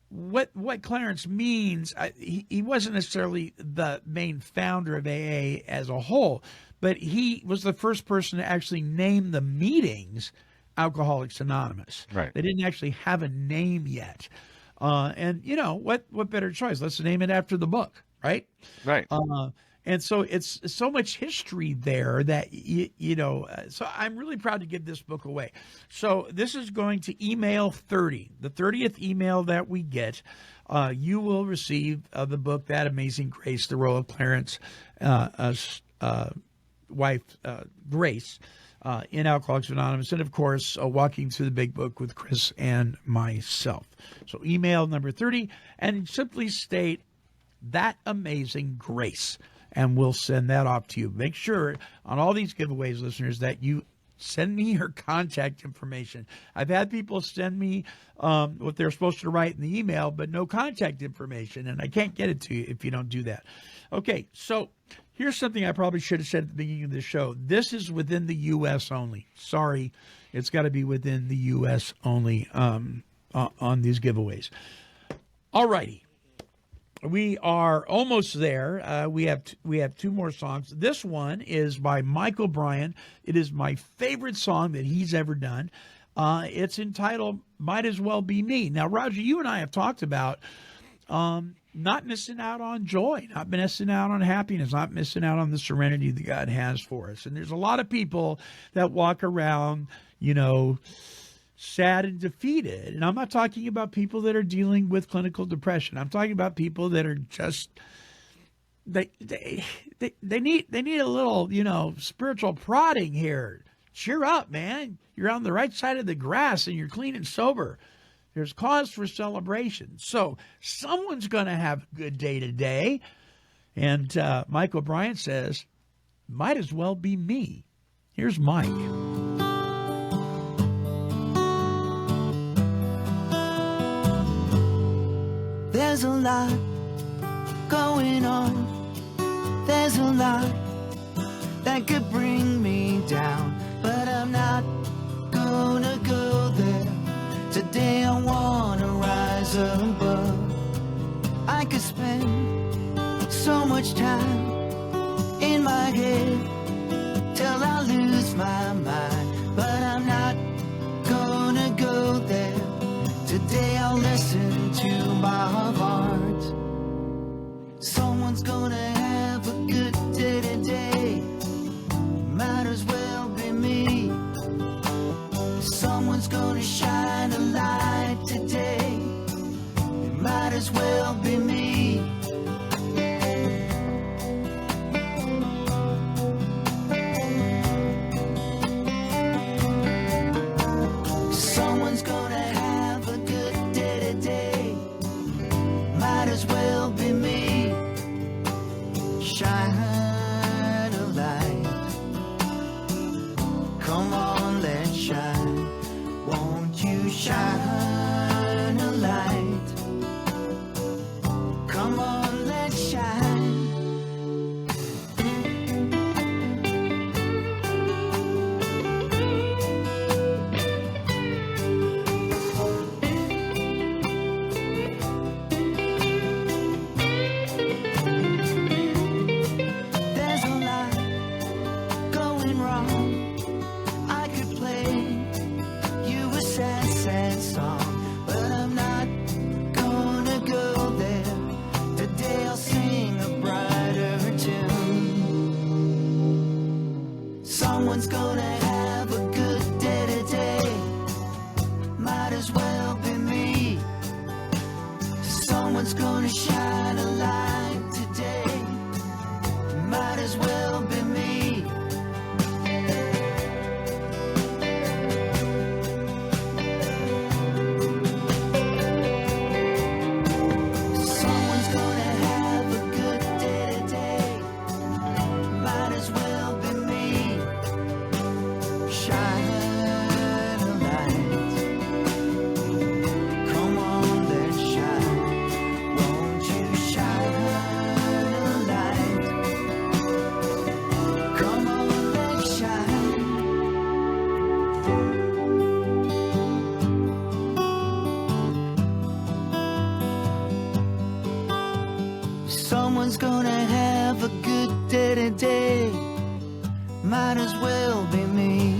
What Clarence means, he wasn't necessarily the main founder of AA as a whole, but he was the first person to actually name the meetings Alcoholics Anonymous. Right. They didn't actually have a name yet. And, what better choice? Let's name it after the book, right? Right. And so it's so much history there that, so I'm really proud to give this book away. So this is going to email 30, the 30th email that we get. You will receive the book, That Amazing Grace, the role of Clarence, wife, Grace, in Alcoholics Anonymous, and of course, Walking Through the Big Book with Chris and myself. So email number 30 and simply state That Amazing Grace, and we'll send that off to you. Make sure on all these giveaways, listeners, that you send me your contact information. I've had people send me what they're supposed to write in the email, but no contact information, and I can't get it to you if you don't do that. Okay, so here's something I probably should have said at the beginning of the show. This is within the U.S. only. Sorry, it's got to be within the U.S. only on these giveaways. All righty. We are almost there. We have two more songs. This one is by Michael Bryan. It is my favorite song that he's ever done. It's entitled Might As Well Be Me. Now, Roger, you and I have talked about not missing out on joy, not missing out on happiness, not missing out on the serenity that God has for us. And there's a lot of people that walk around, sad and defeated. And I'm not talking about people that are dealing with clinical depression. I'm talking about people that are just they need a little, spiritual prodding here. Cheer up, man. You're on the right side of the grass and you're clean and sober. There's cause for celebration. So someone's going to have a good day today. And Michael Bryan says, might as well be me. Here's Mike. There's a lot going on. There's a lot that could bring me down. But I'm not gonna go there. Today I wanna rise above. I could spend so much time in my head till I lose my mind. But I'm not gonna go there. Today I'll listen to my heart. Someone's gonna have a good day today. Might as well be me. Someone's gonna shine a light today. It might as well be me. Someone's gonna have a good day today. Might as well be me. Shine a light. Come on, let's shine. Won't you shine a light? Come on, let's shine. There's a lot going wrong. I could play you a sad, sad song, but I'm not gonna go there. Today I'll sing a brighter tune. Someone's gonna have a good day today. Might as well be me. Someone's gonna shine a light today. Might as well be me. Someone's gonna have a good day today. Might as well be me. Shine a light. Come on, let's shine. Won't you shine a light? Come on, let's shine. Someone's gonna have a good day today. Might as well be me.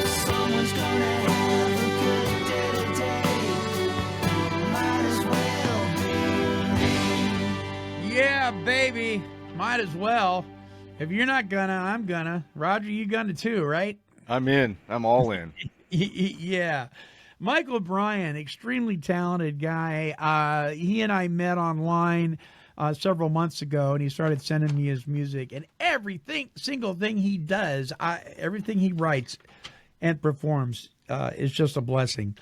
Someone's gonna have a good day today. Might as well be me. Yeah, baby. Might as well. If you're not gonna, I'm gonna. Roger, you gonna too, right? I'm in. I'm all in. Yeah. Michael O'Brien, extremely talented guy. He and I met online several months ago, and he started sending me his music. And single thing he does, everything he writes and performs is just a blessing.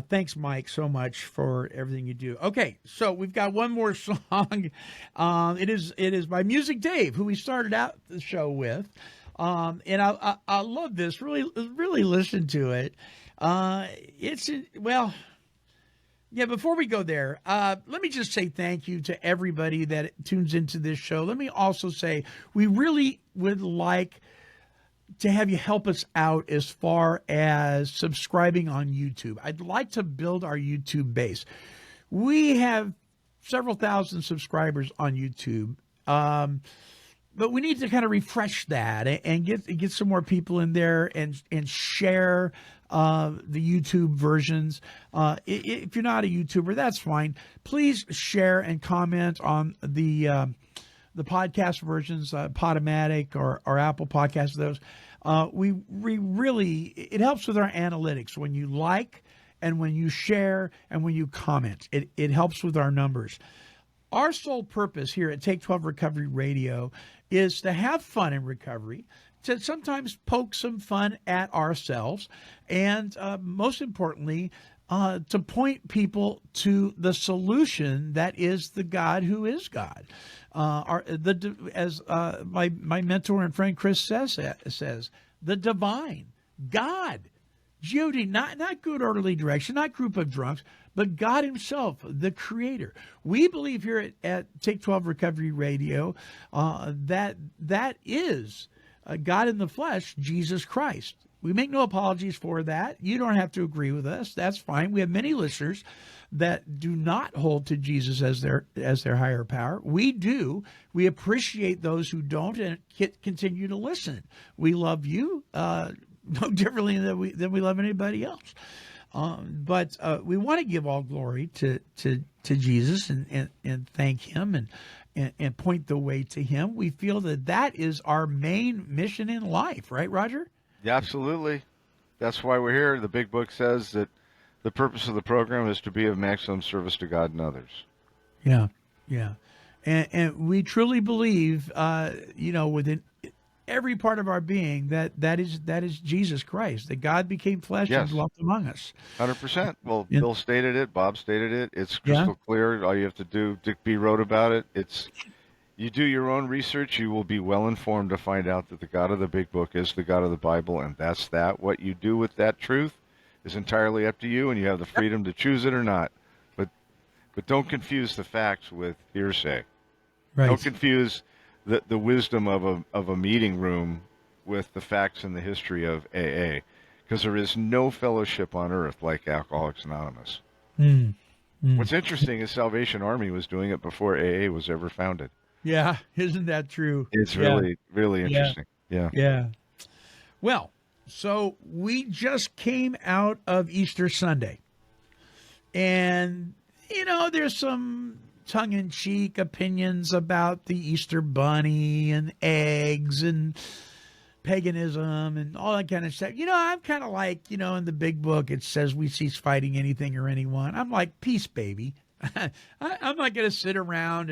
Thanks, Mike, so much for everything you do. Okay, so we've got one more song. It is by Music Dave, who we started out the show with. And I love this. Really listen to it. Before we go there, let me just say thank you to everybody that tunes into this show. Let me also say we really would like to have you help us out as far as subscribing on YouTube. I'd like to build our YouTube base. We have several thousand subscribers on YouTube. But we need to kind of refresh that and get some more people in there and share the YouTube versions. If you're not a YouTuber, that's fine. Please share and comment on the podcast versions, Podomatic or Apple Podcasts. Those we really, it helps with our analytics when you like and when you share and when you comment. It helps with our numbers. Our sole purpose here at Take 12 Recovery Radio is to have fun in recovery, to sometimes poke some fun at ourselves, and most importantly, to point people to the solution that is the God who is God. As my mentor and friend Chris says, the divine God, Judy, not good orderly direction, not group of drunks, but God himself, the creator. We believe here at Take 12 Recovery Radio that is God in the flesh, Jesus Christ. We make no apologies for that. You don't have to agree with us. That's fine. We have many listeners that do not hold to Jesus as their higher power. We do. We appreciate those who don't and continue to listen. We love you no differently than we love anybody else. But we want to give all glory to Jesus and thank him and point the way to him. We feel that is our main mission in life, right, Roger? Yeah, absolutely. That's why we're here. The Big Book says that the purpose of the program is to be of maximum service to God and others. Yeah, yeah. And we truly believe, within every part of our being that is Jesus Christ, that God became flesh and dwelt among us. 100%. Well, Bill stated it. Bob stated it. It's crystal clear. All you have to do, Dick B. wrote about it. You do your own research, you will be well informed to find out that the God of the Big Book is the God of the Bible, and that's that. What you do with that truth is entirely up to you, and you have the freedom to choose it or not. But don't confuse the facts with hearsay. Right. Don't confuse the wisdom of a meeting room with the facts and the history of AA, because there is no fellowship on earth like Alcoholics Anonymous. What's interesting is Salvation Army was doing it before AA was ever founded. Yeah, isn't that true? It's really, really interesting. Yeah. Yeah. Well, so we just came out of Easter Sunday. And, there's some tongue-in-cheek opinions about the Easter bunny and eggs and paganism and all that kind of stuff. I'm kind of like, in the Big Book, it says we cease fighting anything or anyone. I'm like, peace, baby. I'm not going to sit around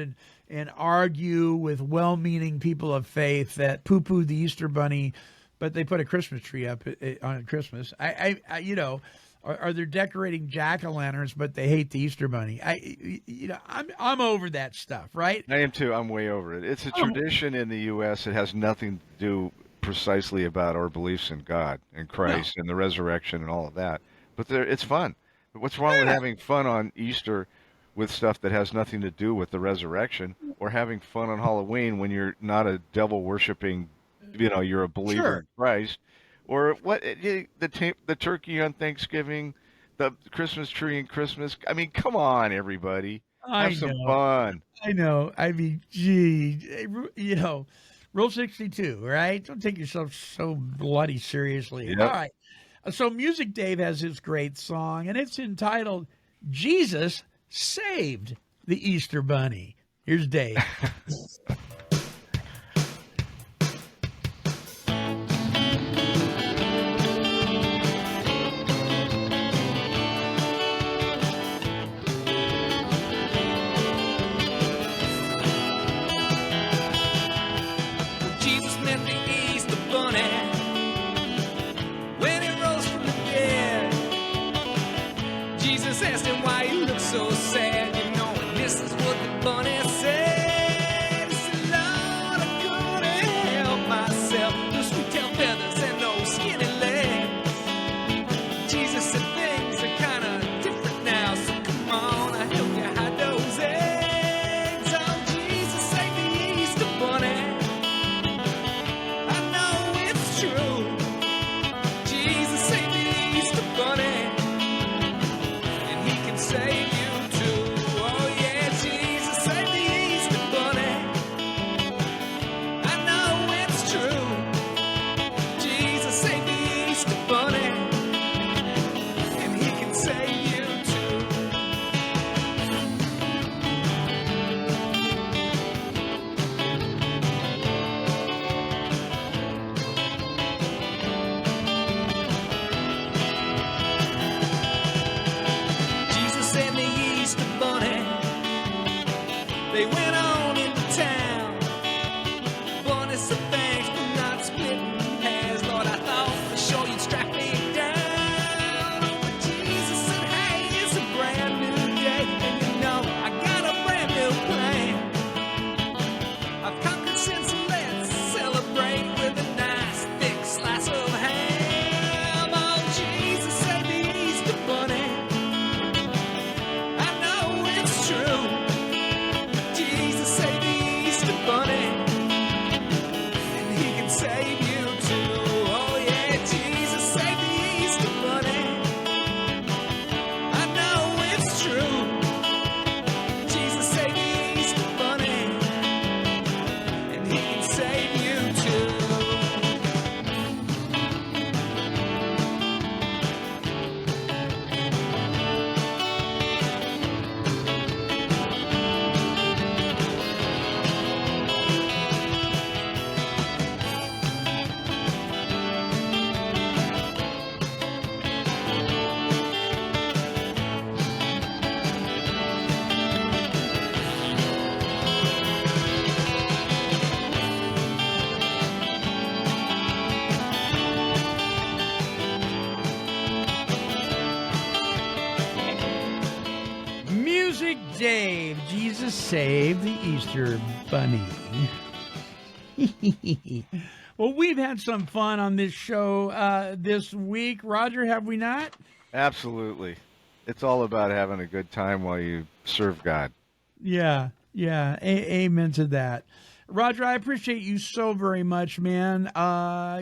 and argue with well-meaning people of faith that poo-poo the Easter bunny, but they put a Christmas tree up on Christmas. Or they're decorating jack-o'-lanterns, but they hate the Easter bunny. I'm over that stuff, right? I am too. I'm way over it. It's a tradition in the U.S. It has nothing to do precisely about our beliefs in God and Christ and the resurrection and all of that. But it's fun. But what's wrong with having fun on Easter with stuff that has nothing to do with the resurrection, or having fun on Halloween when you're not a devil-worshiping, you're a believer in Christ, or the turkey on Thanksgiving, the Christmas tree in Christmas. I mean, come on, everybody. Have some fun. I know. I mean, gee, Rule 62, right? Don't take yourself so bloody seriously. Yep. All right. So Music Dave has his great song, and it's entitled Jesus Saved the Easter Bunny. Here's Dave. Jesus met the Easter bunny when he rose from the dead. Jesus asked him why he looked so sad, and this is what the bunny said. He said, Lord, I couldn't help myself. No sweet tail feathers and no skinny legs. Jesus said things are kind of different now, so come on, I'll help you hide those eggs. Oh, Jesus saved the Easter bunny. I know it's true. Jesus saved the Easter bunny, and he can save you too. Oh yeah, Jesus saved the Easter bunny. I know it's true. Jesus saved the Easter bunny, and he can save you too. Jesus and the Easter bunny, they went on into town. Bunny said, thanks for not splitting hairs. Lord, I thought for sure you'd strike me down. Oh, but Jesus said, Big Dave, Jesus saved the Easter Bunny. Well, we've had some fun on this show this week. Roger, have we not? Absolutely. It's all about having a good time while you serve God. Yeah. Amen to that. Roger, I appreciate you so very much, man.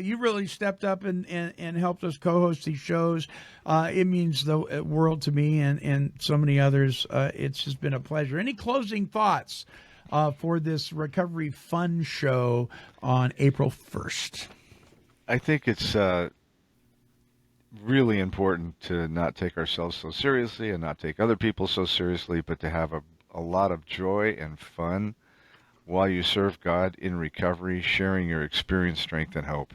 You really stepped up and helped us co-host these shows. It means the world to me and so many others. It's just been a pleasure. Any closing thoughts for this Recovery Fun show on April 1st? I think it's really important to not take ourselves so seriously and not take other people so seriously, but to have a lot of joy and fun while you serve God in recovery, sharing your experience, strength, and hope.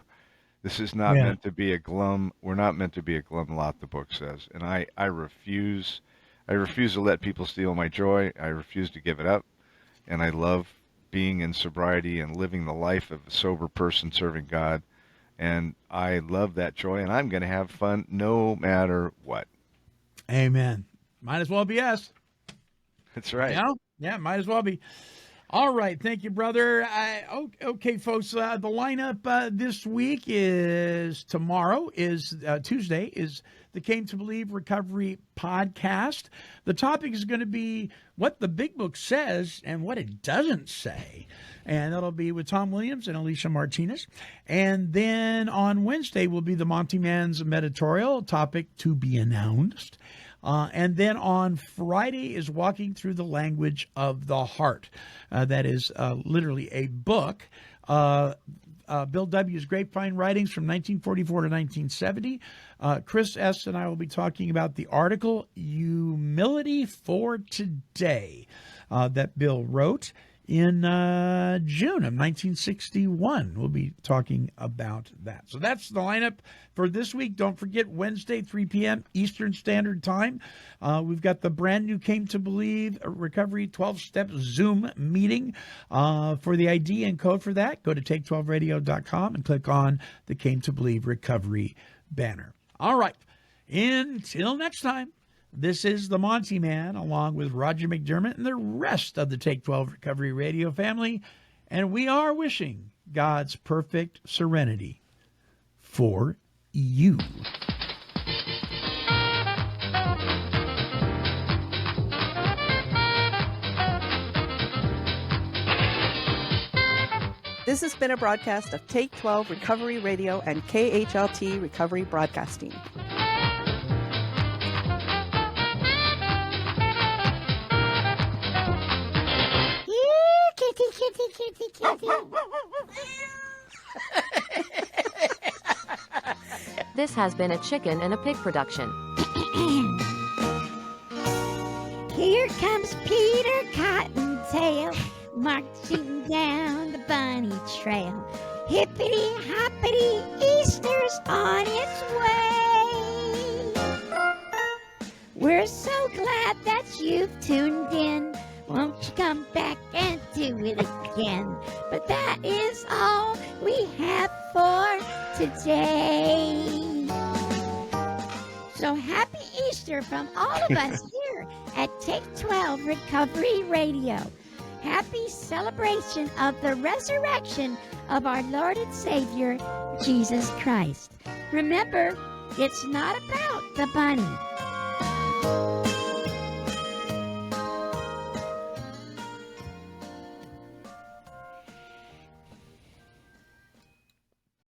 This is not meant to be a glum. We're not meant to be a glum lot, the book says. And I refuse to let people steal my joy. I refuse to give it up. And I love being in sobriety and living the life of a sober person serving God. And I love that joy, and I'm going to have fun no matter what. Amen. Might as well be us. That's right. You know? Yeah, might as well be. All right. Thank you, brother. Okay, folks, the lineup this week is Tuesday is the Came to Believe Recovery podcast. The topic is going to be what the Big Book says and what it doesn't say. And that'll be with Tom Williams and Alicia Martinez. And then on Wednesday will be the Monty'man's Meditorial, topic to be announced. And then on Friday is Walking Through the Language of the Heart. That is literally a book. Bill W.'s Grapevine Writings from 1944 to 1970. Chris S. and I will be talking about the article Humility for Today that Bill wrote in June of 1961. We'll be talking about that. So that's the lineup for this week. Don't forget, Wednesday, 3 p.m. Eastern Standard Time. We've got the brand new Came to Believe Recovery 12-Step Zoom meeting. For the ID and code for that, go to take12radio.com and click on the Came to Believe Recovery banner. All right. Until next time. This is the Monty'man, along with Roger McDermott and the rest of the Take 12 Recovery Radio family, and we are wishing God's perfect serenity for you. This has been a broadcast of Take 12 Recovery Radio and KHLT Recovery Broadcasting. Kitty. This has been a Chicken and a Pig production. Here comes Peter Cottontail marching down the bunny trail. Hippity hoppity, Easter's on its way. We're so glad that you've tuned in. Won't you come back and do it again? But that is all we have for today. So happy Easter from all of us here at Take 12 Recovery Radio. Happy celebration of the resurrection of our Lord and Savior, Jesus Christ. Remember, it's not about the bunny.